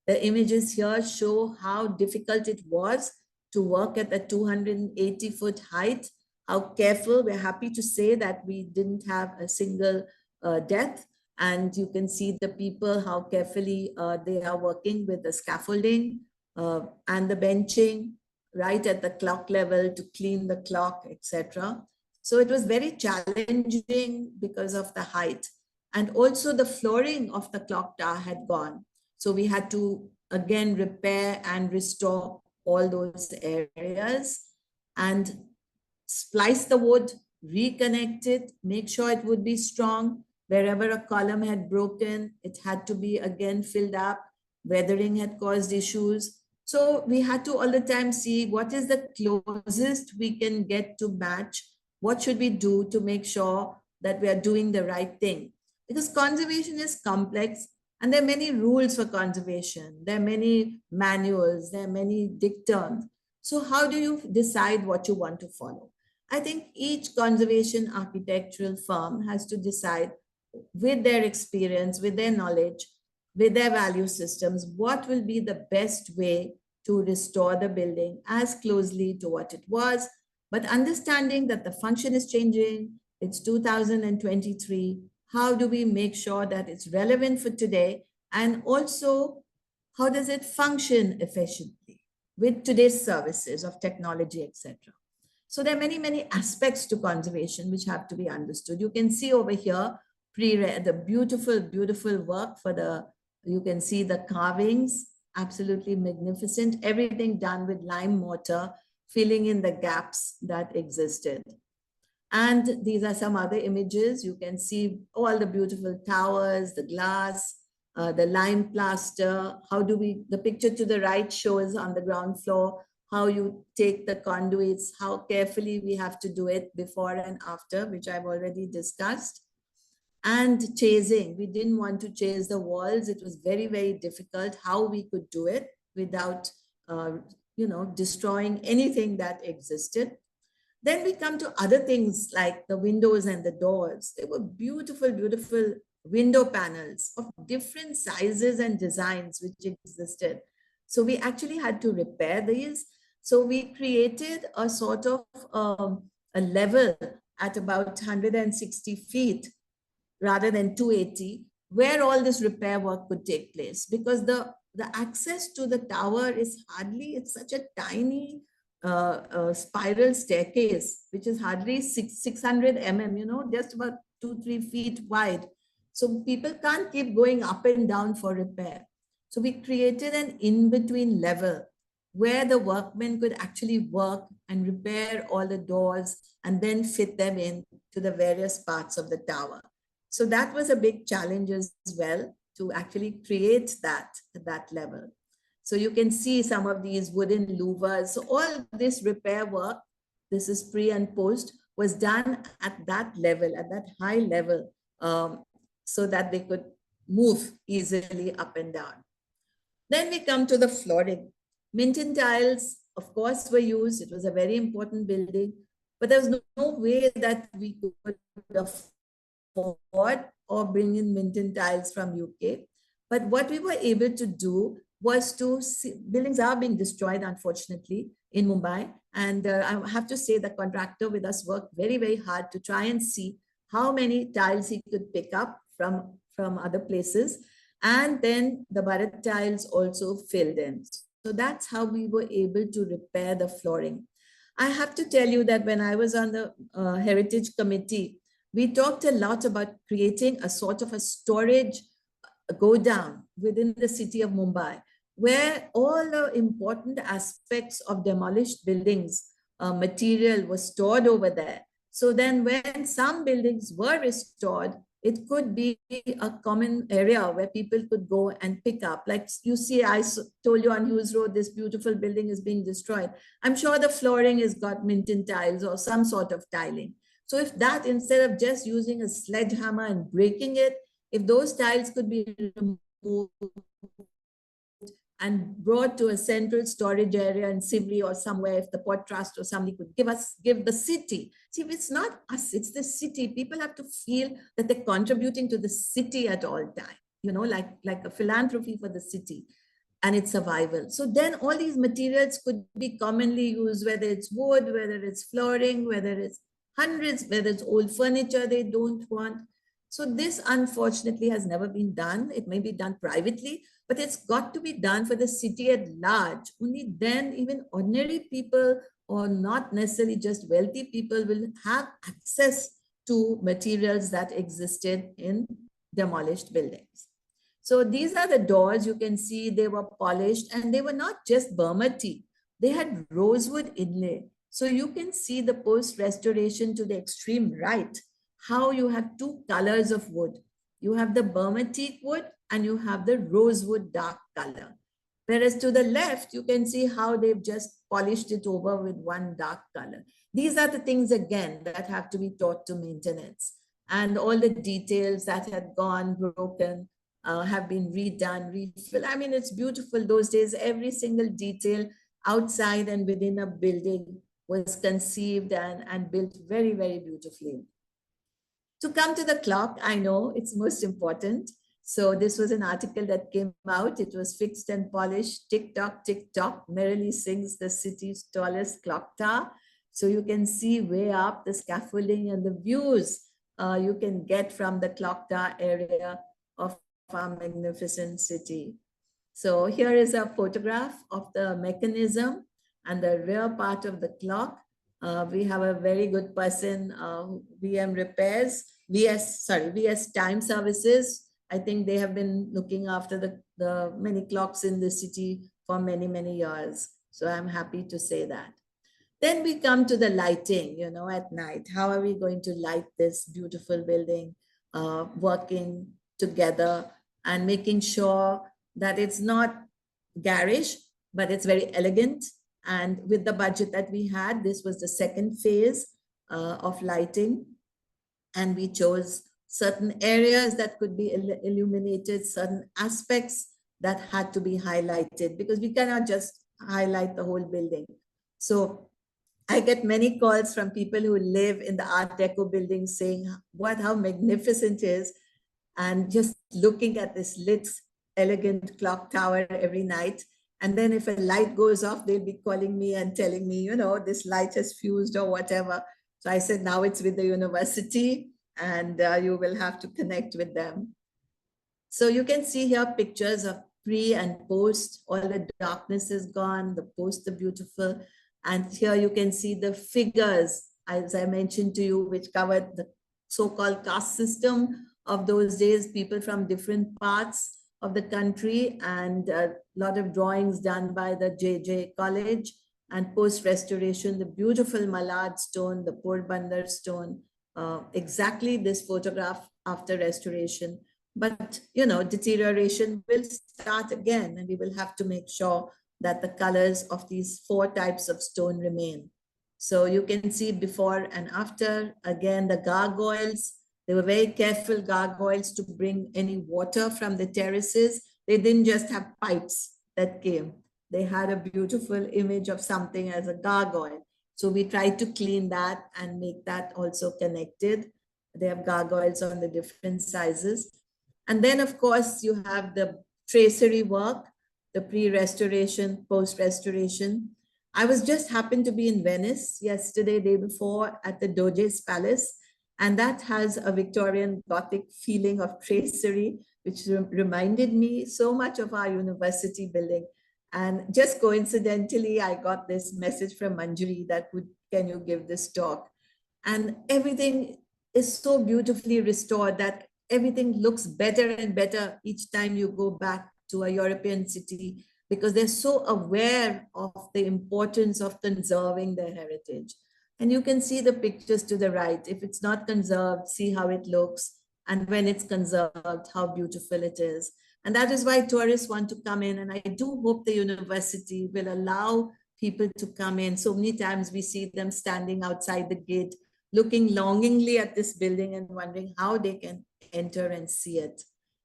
The images here show how difficult it was to work at the 280-foot height, how careful. We're happy to say that we didn't have a single death. And you can see the people, how carefully they are working with the scaffolding and the benching right at the clock level to clean the clock, etc. So it was very challenging because of the height. And also the flooring of the clock tower had gone. So we had to, again, repair and restore all those areas and splice the wood, reconnect it, make sure it would be strong. Wherever a column had broken, it had to be again filled up. Weathering had caused issues. So we had to all the time see what is the closest we can get to match. What should we do to make sure that we are doing the right thing? Because conservation is complex, and there are many rules for conservation. There are many manuals, there are many dictums. So how do you decide what you want to follow? I think each conservation architectural firm has to decide with their experience, with their knowledge, with their value systems, what will be the best way to restore the building as closely to what it was, but understanding that the function is changing. It's 2023. How do we make sure that it's relevant for today? And also, how does it function efficiently with today's services of technology, etc.? So there are many, many aspects to conservation which have to be understood. You can see over here, the beautiful, beautiful work for you can see the carvings, absolutely magnificent, everything done with lime mortar, filling in the gaps that existed. And these are some other images. You can see all the beautiful towers, the glass, the lime plaster. The picture to the right shows on the ground floor how you take the conduits, how carefully we have to do it before and after, which I've already discussed. And chasing, we didn't want to chase the walls. It was very, very difficult how we could do it without, destroying anything that existed. Then we come to other things like the windows and the doors. They were beautiful, beautiful window panels of different sizes and designs which existed. So we actually had to repair these. So we created a sort of a level at about 160 feet rather than 280, where all this repair work could take place, because the access to the tower is hardly, it's such a tiny spiral staircase, which is hardly 600 mm, just about 2-3 feet wide. So people can't keep going up and down for repair. So we created an in-between level where the workmen could actually work and repair all the doors and then fit them in to the various parts of the tower. So that was a big challenge as well, to actually create that level. So you can see some of these wooden louvers. So all this repair work, this is pre and post, was done at that level, at that high level, so that they could move easily up and down. Then we come to the flooring. Minton tiles, of course, were used. It was a very important building, but there was no way that we could afford or bring in Minton tiles from UK. But what we were able to do was to see, buildings are being destroyed, unfortunately, in Mumbai. And I have to say the contractor with us worked very, very hard to try and see how many tiles he could pick up from other places. And then the Bharat tiles also filled in. So that's how we were able to repair the flooring. I have to tell you that when I was on the Heritage Committee, we talked a lot about creating a sort of a storage go down within the city of Mumbai, where all the important aspects of demolished buildings, material was stored over there. So then when some buildings were restored, it could be a common area where people could go and pick up. Like you see, I told you on Hughes Road, this beautiful building is being destroyed. I'm sure the flooring has got Minton tiles or some sort of tiling. So if that, instead of just using a sledgehammer and breaking it, if those tiles could be removed and brought to a central storage area in Sivli or somewhere, if the Port Trust or somebody could give the city. See, it's not us, it's the city. People have to feel that they're contributing to the city at all time, like a philanthropy for the city and its survival. So then all these materials could be commonly used, whether it's wood, whether it's flooring, whether it's whether it's old furniture they don't want. So this unfortunately has never been done. It may be done privately, but it's got to be done for the city at large. Only then even ordinary people, or not necessarily just wealthy people, will have access to materials that existed in demolished buildings. So these are the doors. You can see they were polished, and they were not just Burma tea. They had rosewood inlay. So you can see the post-restoration to the extreme right, how you have two colors of wood. You have the Burma teak wood and you have the rosewood dark color. Whereas to the left, you can see how they've just polished it over with one dark color. These are the things, again, that have to be taught to maintenance. And all the details that had gone broken have been redone, refilled. I mean, it's beautiful. Those days, every single detail outside and within a building was conceived and built very, very beautifully. To come to the clock, I know it's most important. So this was an article that came out. It was fixed and polished. Tick tock, merrily sings the city's tallest clock tower. So you can see way up the scaffolding and the views you can get from the clock tower area of our magnificent city. So here is a photograph of the mechanism and the rear part of the clock. We have a very good person, VM Repairs, VS Time Services. I think they have been looking after the many clocks in the city for many, many years. So I'm happy to say that. Then we come to the lighting, at night. How are we going to light this beautiful building, working together and making sure that it's not garish, but it's very elegant. And with the budget that we had, this was the second phase of lighting. And we chose certain areas that could be illuminated, certain aspects that had to be highlighted, because we cannot just highlight the whole building. So I get many calls from people who live in the Art Deco building saying how magnificent it is, and just looking at this lit, elegant clock tower every night. And then if a light goes off, they'll be calling me and telling me, this light has fused or whatever. So I said, now it's with the university, and you will have to connect with them. So you can see here pictures of pre and post. All the darkness is gone, the post are beautiful. And here you can see the figures, as I mentioned to you, which covered the so-called caste system of those days, people from different parts of the country, and a lot of drawings done by the JJ College. And post-restoration, the beautiful Malad stone, the Porbandar stone, exactly this photograph after restoration. But, deterioration will start again, and we will have to make sure that the colors of these 4 types of stone remain. So you can see before and after. Again, the gargoyles, they were very careful gargoyles to bring any water from the terraces. They didn't just have pipes that came. They had a beautiful image of something as a gargoyle. So we tried to clean that and make that also connected. They have gargoyles on the different sizes. And then, of course, you have the tracery work, the pre-restoration, post-restoration. I was just happened to be in Venice yesterday, day before, at the Doge's Palace, and that has a Victorian Gothic feeling of tracery, which reminded me so much of our university building. And just coincidentally, I got this message from Manjari that can you give this talk? And everything is so beautifully restored that everything looks better and better each time you go back to a European city, because they're so aware of the importance of conserving their heritage. And you can see the pictures to the right. If it's not conserved, see how it looks. And when it's conserved, how beautiful it is. And that is why tourists want to come in. And I do hope the university will allow people to come in. So many times we see them standing outside the gate, looking longingly at this building and wondering how they can enter and see it.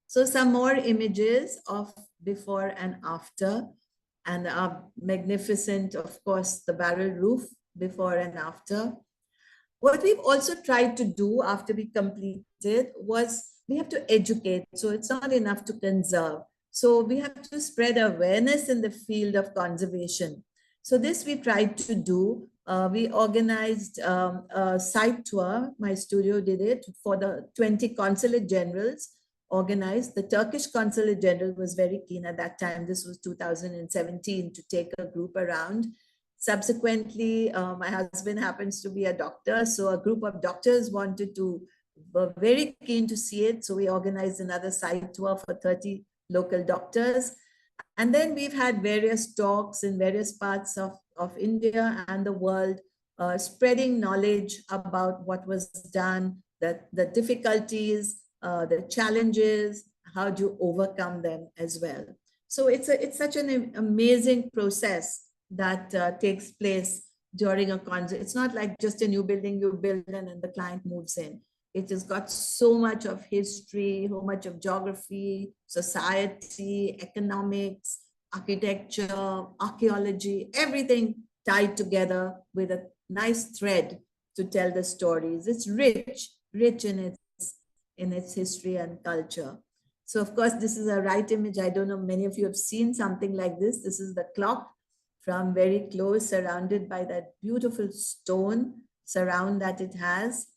So some more images of before and after, and magnificent, of course, the barrel roof before and after. What we've also tried to do after we completed was we have to educate. So it's not enough to conserve. So we have to spread awareness in the field of conservation. So this we tried to do. We organized a site tour. My studio did it for the 20 consulate generals organized. The Turkish consulate general was very keen at that time. This was 2017, to take a group around. Subsequently, my husband happens to be a doctor. So a group of doctors were very keen to see it. So we organized another site tour for 30 local doctors. And then we've had various talks in various parts of India and the world, spreading knowledge about what was done, the difficulties, the challenges, how to overcome them as well. So it's such an amazing process that takes place during a concert. It's not like just a new building you build and then the client moves in. It has got so much of history, so much of geography, society, economics, architecture, archaeology, everything tied together with a nice thread to tell the stories. It's rich in its history and culture. So of course, this is a right image. I don't know, many of you have seen something like this. This is the clock from very close, surrounded by that beautiful stone surround that it has.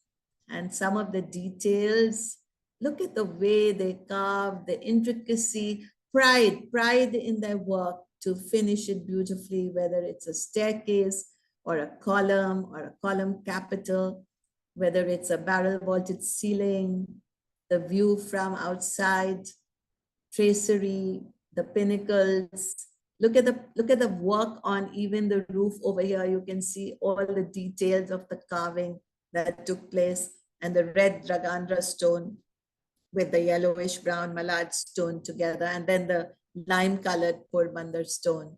And some of the details, look at the way they carve, the intricacy, pride in their work to finish it beautifully, whether it's a staircase or a column capital, whether it's a barrel vaulted ceiling, the view from outside, tracery, the pinnacles. Look at the work on even the roof over here. You can see all the details of the carving that took place, and the red Dragandra stone with the yellowish brown Malad stone together, and then the lime colored Porbandar stone.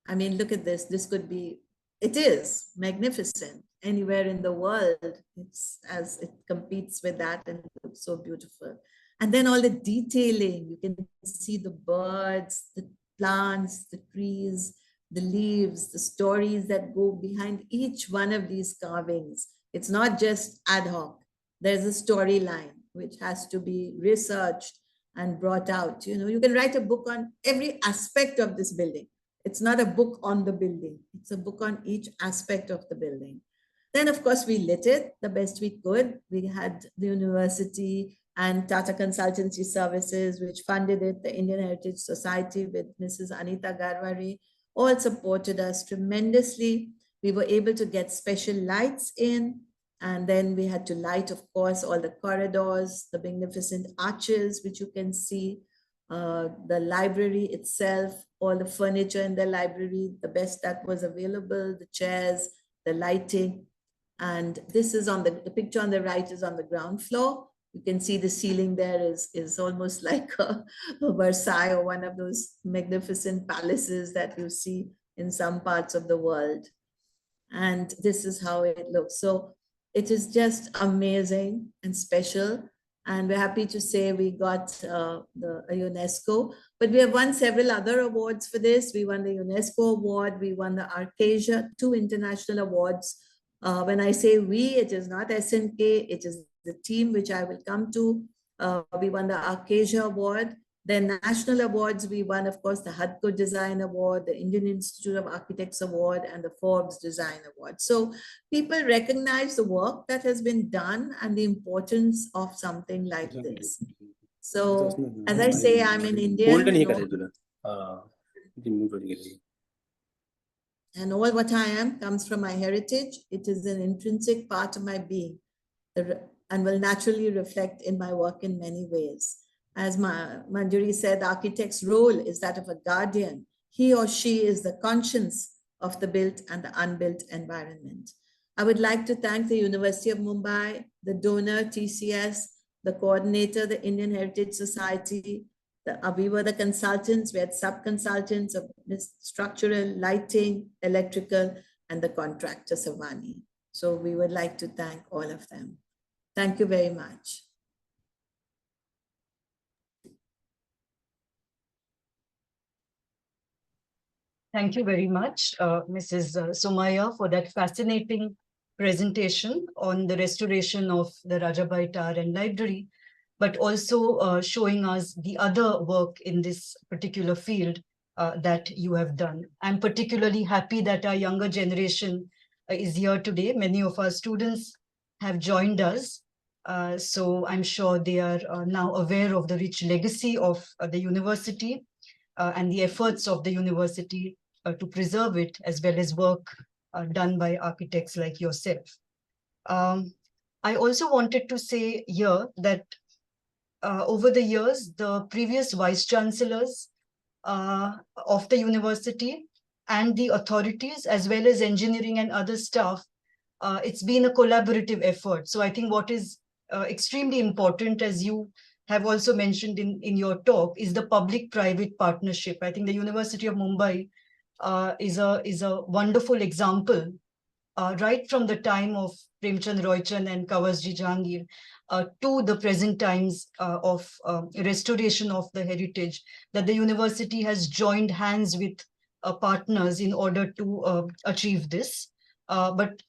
I mean, look at this. This could be, it is magnificent anywhere in the world. It's as it competes with that and it looks so beautiful. And then all the detailing, you can see the birds, the plants, the trees, the leaves, the stories that go behind each one of these carvings. It's not just ad hoc. There's a storyline which has to be researched and brought out. You know, you can write a book on every aspect of this building. It's not a book on the building. It's a book on each aspect of the building. Then, of course, we lit it the best we could. We had the university and Tata Consultancy Services, which funded it, the Indian Heritage Society with Mrs. Anita Garwari, all supported us tremendously. We were able to get special lights in, and then we had to light, of course, all the corridors, the magnificent arches, which you can see, the library itself, all the furniture in the library, the best that was available, the chairs, the lighting. And this is on the picture on the right is on the ground floor. You can see the ceiling there is almost like a Versailles or one of those magnificent palaces that you see in some parts of the world. And this is how it looks. So it is just amazing and special. And we're happy to say we got the UNESCO, but we have won several other awards for this. We won the UNESCO award, we won the Arcasia, 2 international awards. When I say we, it is not SNK, it is the team which I will come to. We won the Arcasia award. Then national awards, we won, of course, the HUDCO Design Award, the Indian Institute of Architects Award, and the Forbes Design Award. So people recognize the work that has been done and the importance of something like this. So as I say, I'm an Indian. And all what I am comes from my heritage. It is an intrinsic part of my being and will naturally reflect in my work in many ways. As Manjari said, the architect's role is that of a guardian. He or she is the conscience of the built and the unbuilt environment. I would like to thank the University of Mumbai, the donor TCS, the coordinator, the Indian Heritage Society. We were the consultants, we had sub-consultants of structural, lighting, electrical, and the contractor Savani. So we would like to thank all of them. Thank you very much. Thank you very much, Mrs. Somaya, for that fascinating presentation on the restoration of the Rajabai Tower and Library, but also showing us the other work in this particular field that you have done. I'm particularly happy that our younger generation is here today. Many of our students have joined us. So I'm sure they are now aware of the rich legacy of the university and the efforts of the university to preserve it, as well as work done by architects like yourself. I also wanted to say here that over the years, the previous vice chancellors of the university and the authorities, as well as engineering and other staff, it's been a collaborative effort. So I think what is extremely important, as you have also mentioned in your talk, is the public-private partnership. I think the University of Mumbai is a wonderful example, right from the time of Premchand Roychand and Kawasji Jahangir to the present times of restoration of the heritage, that the university has joined hands with partners in order to achieve this. But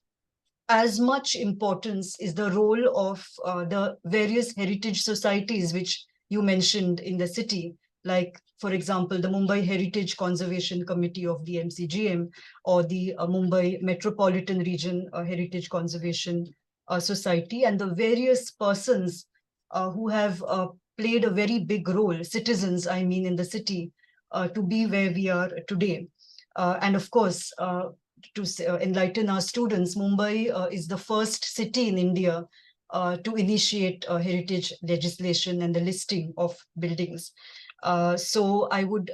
as much importance is the role of the various heritage societies which you mentioned in the city, like, for example, the Mumbai Heritage Conservation Committee of the MCGM, or the Mumbai Metropolitan Region Heritage Conservation Society, and the various persons who have played a very big role, citizens, I mean, in the city, to be where we are today. And of course, to enlighten our students, Mumbai is the first city in India to initiate heritage legislation and the listing of buildings. So I would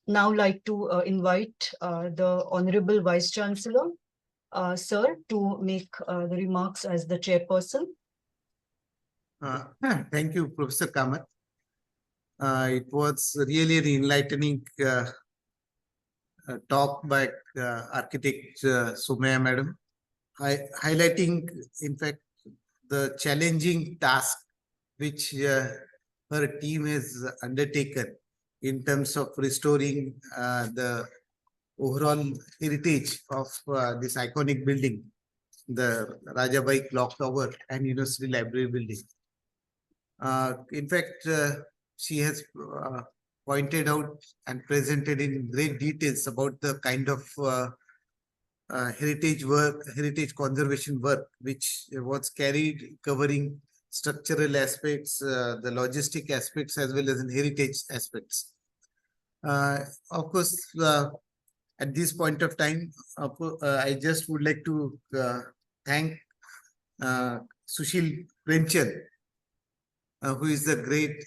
now like to invite the Honorable Vice Chancellor, sir, to make the remarks as the chairperson. Thank you, Professor Kamath. It was really an enlightening talk by architect Sumaya Madam, highlighting, in fact, the challenging task which her team has undertaken in terms of restoring the overall heritage of this iconic building, the Rajabai Clock Tower and University Library building. In fact, she has pointed out and presented in great details about the kind of heritage work, heritage conservation work, which was carried covering structural aspects, the logistic aspects, as well as in heritage aspects. Of course, at this point of time, I just would like to thank Sushil Premchand, who is the great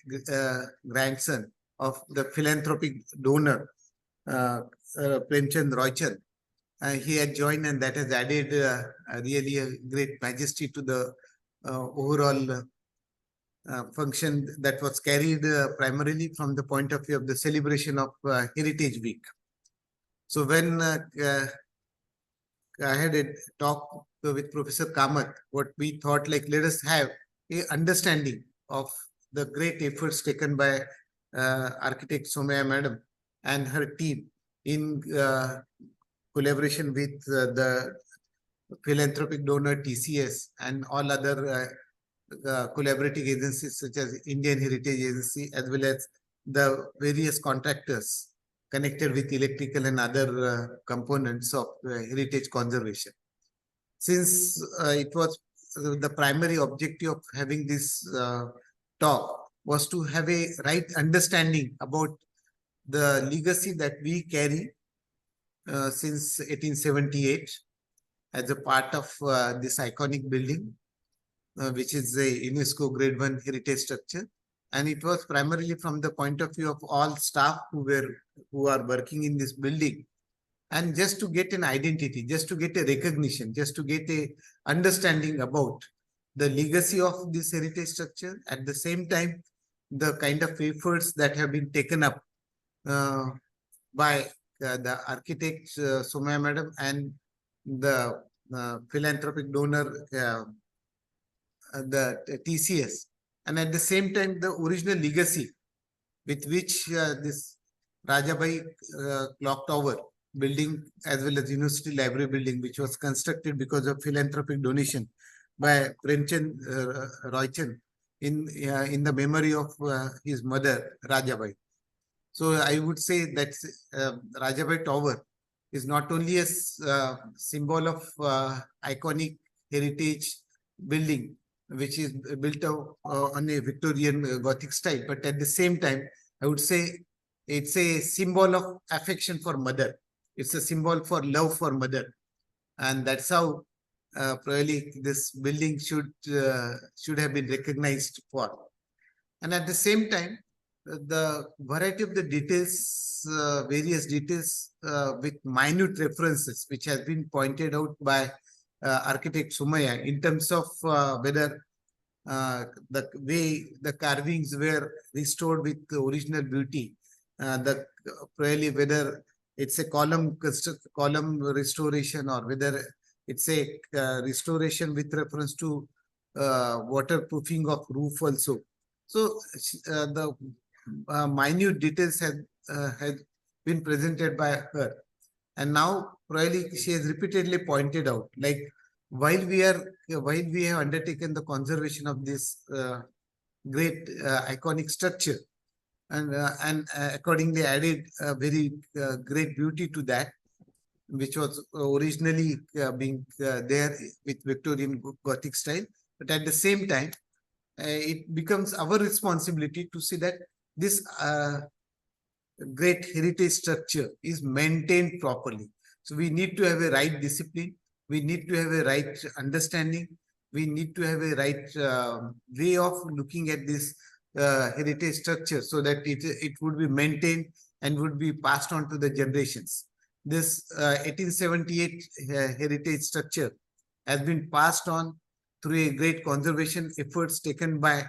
grandson of the philanthropic donor Premchand Roychand. He had joined, and that has added really a great majesty to the overall function that was carried primarily from the point of view of the celebration of Heritage Week. So when I had a talk with Professor Kamath, what we thought, like, let us have a understanding of the great efforts taken by architect Somaya Madam and her team in collaboration with the philanthropic donor TCS and all other collaborating agencies such as Indian Heritage Agency, as well as the various contractors connected with electrical and other components of heritage conservation. Since it was the primary objective of having this talk was to have a right understanding about the legacy that we carry since 1878 as a part of this iconic building, which is a UNESCO Grade 1 heritage structure. And it was primarily from the point of view of all staff who are working in this building, and just to get an identity, just to get a recognition, just to get a understanding about the legacy of this heritage structure. At the same time, the kind of efforts that have been taken up by the architect Somaya Madam and the philanthropic donor, the TCS, and at the same time, the original legacy with which this Rajabai Clock Tower building, as well as University Library building, which was constructed because of philanthropic donation by Premchand Roychand in the memory of his mother, Rajabai. So I would say that Rajabai Tower is not only a symbol of iconic heritage building, which is built on a Victorian Gothic style, but at the same time, I would say it's a symbol of affection for mother. It's a symbol for love for mother, and that's how probably this building should have been recognized for. And at the same time, the variety of the details, various details with minute references, which has been pointed out by architect Sumaya in terms of whether the way the carvings were restored with the original beauty, probably whether it's a column restoration or whether it's a restoration with reference to waterproofing of roof also. So the minute details have been presented by her, and now probably she has repeatedly pointed out, like, while we have undertaken the conservation of this great iconic structure, and accordingly added very great beauty to that, which was originally being there with Victorian Gothic style. But at the same time, it becomes our responsibility to see that this great heritage structure is maintained properly. So we need to have a right discipline. We need to have a right understanding. We need to have a right way of looking at this heritage structure so that it would be maintained and would be passed on to the generations. This 1878 heritage structure has been passed on through a great conservation efforts taken by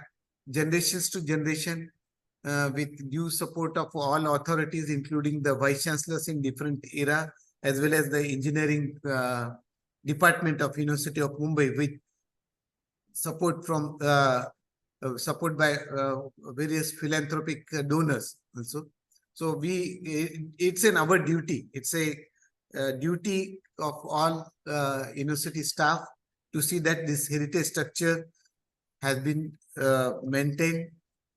generations to generation with due support of all authorities, including the vice chancellors in different era, as well as the engineering department of University of Mumbai, with support from support by various philanthropic donors also. So it's an our duty. It's a duty of all university staff to see that this heritage structure has been maintained.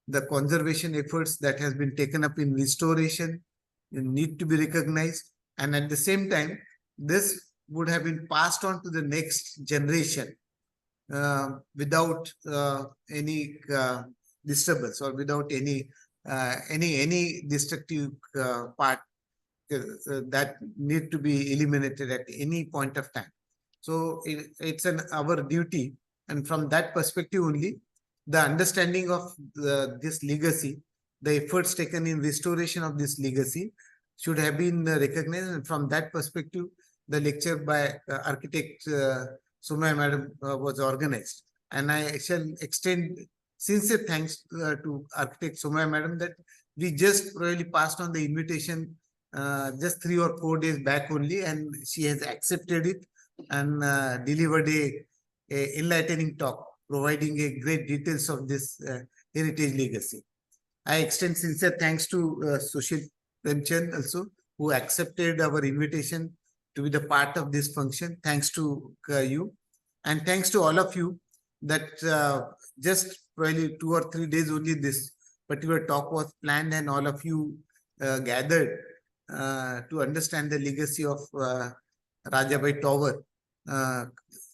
The conservation efforts that has been taken up in restoration need to be recognized, and at the same time, this would have been passed on to the next generation without any disturbance or without any destructive part that need to be eliminated at any point of time. So it's our duty, and from that perspective only, the understanding of this legacy, the efforts taken in restoration of this legacy should have been recognized, and from that perspective, the lecture by architect Sumaya Madam was organized. And I shall extend sincere thanks to architect Sumaya Madam that we just really passed on the invitation just 3 or 4 days back only, and she has accepted it and delivered a enlightening talk, providing a great details of this heritage legacy. I extend sincere thanks to Sushil Premchand also, who accepted our invitation to be the part of this function. Thanks to you, and thanks to all of you that just probably 2 or 3 days only this particular talk was planned, and all of you gathered to understand the legacy of Rajabai Tower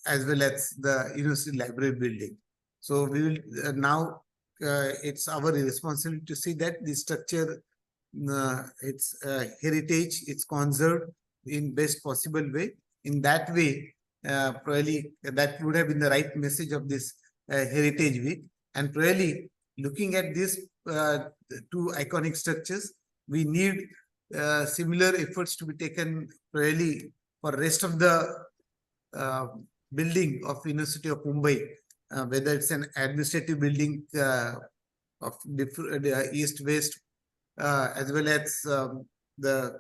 as well as the University Library building. So we will now, it's our responsibility to see that the structure, its heritage, it's conserved in best possible way. In that way, probably that would have been the right message of this Heritage Week. And probably looking at these 2 iconic structures, we need similar efforts to be taken really for rest of the building of University of Mumbai, whether it's an administrative building of different east-west, as well as the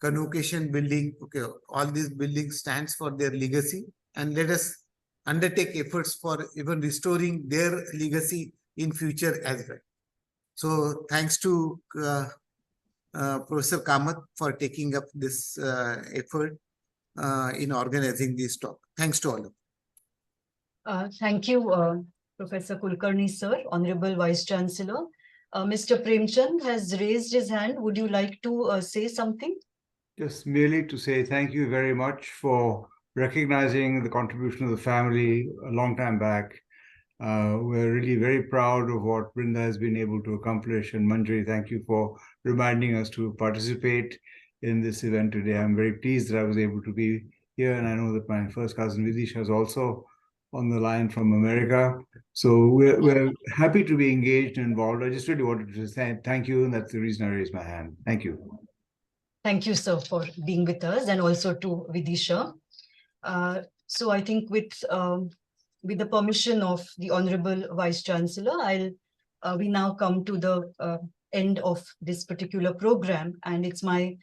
convocation building. Okay, all these buildings stands for their legacy, and let us undertake efforts for even restoring their legacy in future as well. So thanks to Professor Kamath for taking up this effort in organizing this talk. Thanks to all of you. Thank you, Professor Kulkarni, sir, Honorable Vice Chancellor. Mr. Premchand has raised his hand. Would you like to say something? Just merely to say thank you very much for recognizing the contribution of the family a long time back. We're really very proud of what Brinda has been able to accomplish. And Manjari, thank you for reminding us to participate in this event today. I'm very pleased that I was able to be here. And I know that my first cousin Vidisha is also on the line from America. So we're happy to be engaged and involved. I just really wanted to say thank you. And that's the reason I raised my hand. Thank you. Thank you, sir, for being with us, and also to Vidisha. So I think with the permission of the Honorable Vice Chancellor, we now come to the end of this particular program, and it's my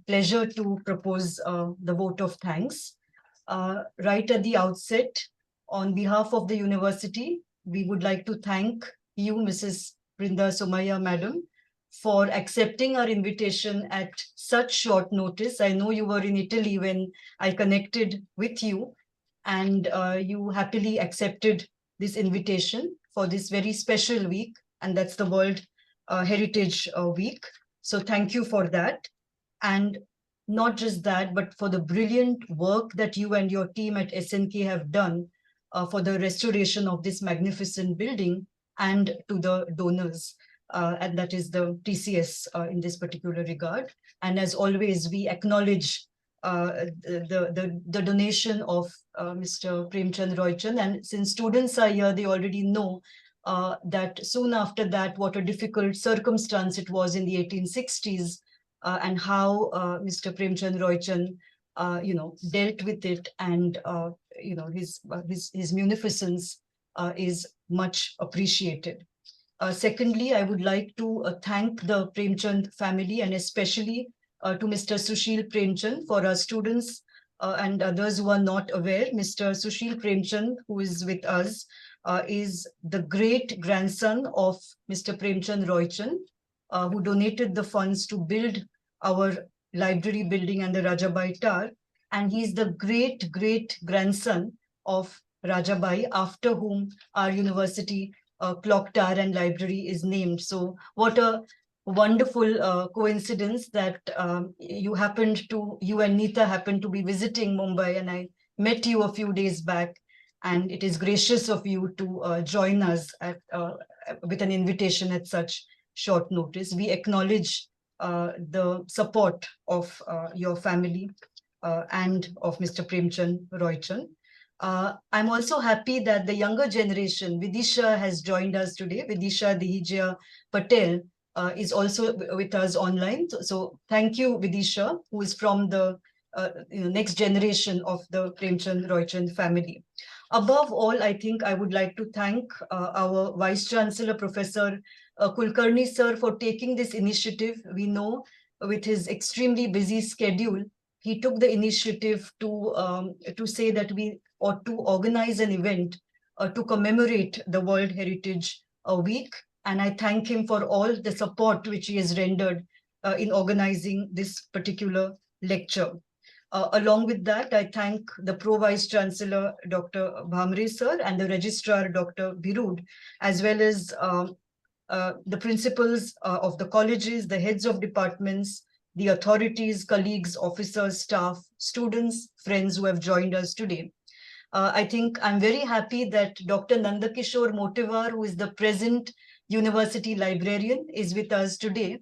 pleasure to propose the vote of thanks. Right at the outset, on behalf of the university, we would like to thank you, Mrs. Brinda Somaya, Madam, for accepting our invitation at such short notice. I know you were in Italy when I connected with you, and you happily accepted this invitation for this very special week, and that's the World Heritage Week. So thank you for that. And not just that, but for the brilliant work that you and your team at SNK have done for the restoration of this magnificent building, and to the donors, and that is the TCS in this particular regard. And as always, we acknowledge the donation of Mr. Premchand Roychand. And since students are here, they already know that soon after that, what a difficult circumstance it was in the 1860s, and how Mr. Premchand Roychand, dealt with it, and his munificence is much appreciated. Secondly, I would like to thank the Premchand family, and especially to Mr. Sushil Premchand. For our students and others who are not aware, Mr. Sushil Premchand, who is with us, is the great grandson of Mr. Premchand Roychand, who donated the funds to build our library building and the Rajabai Tower. And he's the great grandson of Rajabai, after whom our university clock tower and library is named. So what a wonderful coincidence that you and Neeta happened to be visiting Mumbai, and I met you a few days back, and it is gracious of you to join us with an invitation at such short notice. We acknowledge the support of your family and of Mr. Premchand Roychand. I'm also happy that the younger generation, Vidisha, has joined us today. Vidisha Dihijia Patel is also with us online. So thank you, Vidisha, who is from the next generation of the Premchand Roychand family. Above all, I think I would like to thank our Vice Chancellor, Professor Kulkarni sir, for taking this initiative. We know with his extremely busy schedule, he took the initiative to say that we ought to organize an event to commemorate the World Heritage Week. And I thank him for all the support which he has rendered in organizing this particular lecture. Along with that, I thank the Pro Vice Chancellor, Dr. Bhamre sir, and the Registrar, Dr. Birud, as well as the principals of the colleges, the heads of departments, the authorities, colleagues, officers, staff, students, friends who have joined us today. I think I'm very happy that Dr. Nandakishore Motivar, who is the present university librarian, is with us today.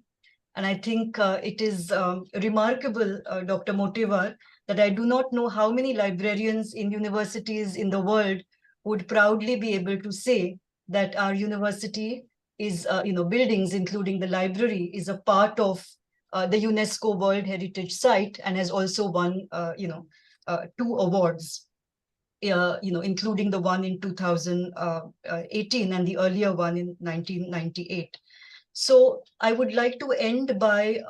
And I think it is remarkable, Dr. Motivar, that I do not know how many librarians in universities in the world would proudly be able to say that our university is, buildings, including the library, is a part of the UNESCO World Heritage Site, and has also won, 2 awards. Including the one in 2018 and the earlier one in 1998. So I would like to end by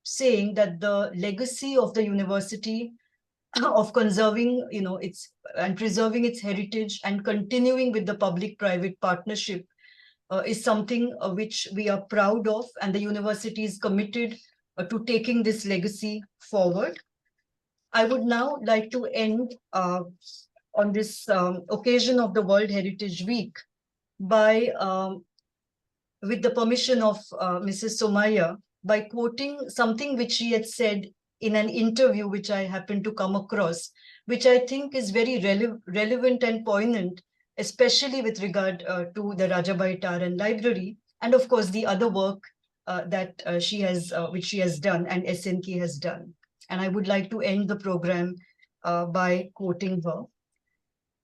saying that the legacy of the university of conserving, and preserving its heritage and continuing with the public-private partnership is something which we are proud of, and the university is committed to taking this legacy forward. I would now like to end on this occasion of the World Heritage Week by, with the permission of Mrs. Somaya, by quoting something which she had said in an interview which I happened to come across, which I think is very relevant and poignant, especially with regard to the Rajabai Tower and Library, and of course the other work that which she has done and SNK has done. And I would like to end the program by quoting her.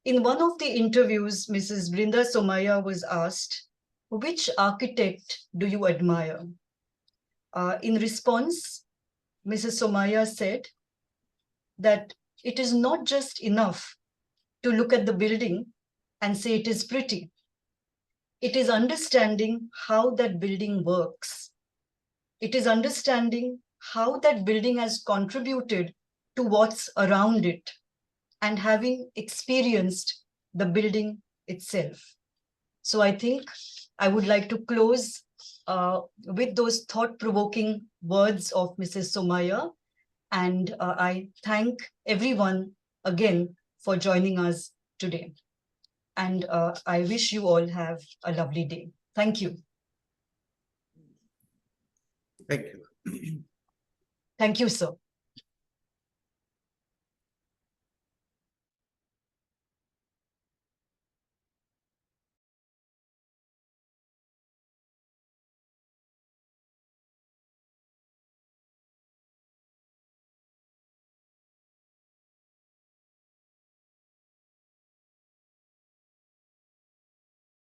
In one of the interviews, Mrs. Brinda Somaya was asked, "Which architect do you admire?" In response, Mrs. Somaya said that it is not just enough to look at the building and say it is pretty. It is understanding how that building works. It is understanding how that building has contributed to what's around it, and having experienced the building itself. So I think I would like to close with those thought-provoking words of Mrs. Somaya, and I thank everyone again for joining us today. And I wish you all have a lovely day. Thank you. Thank you. Thank you, sir.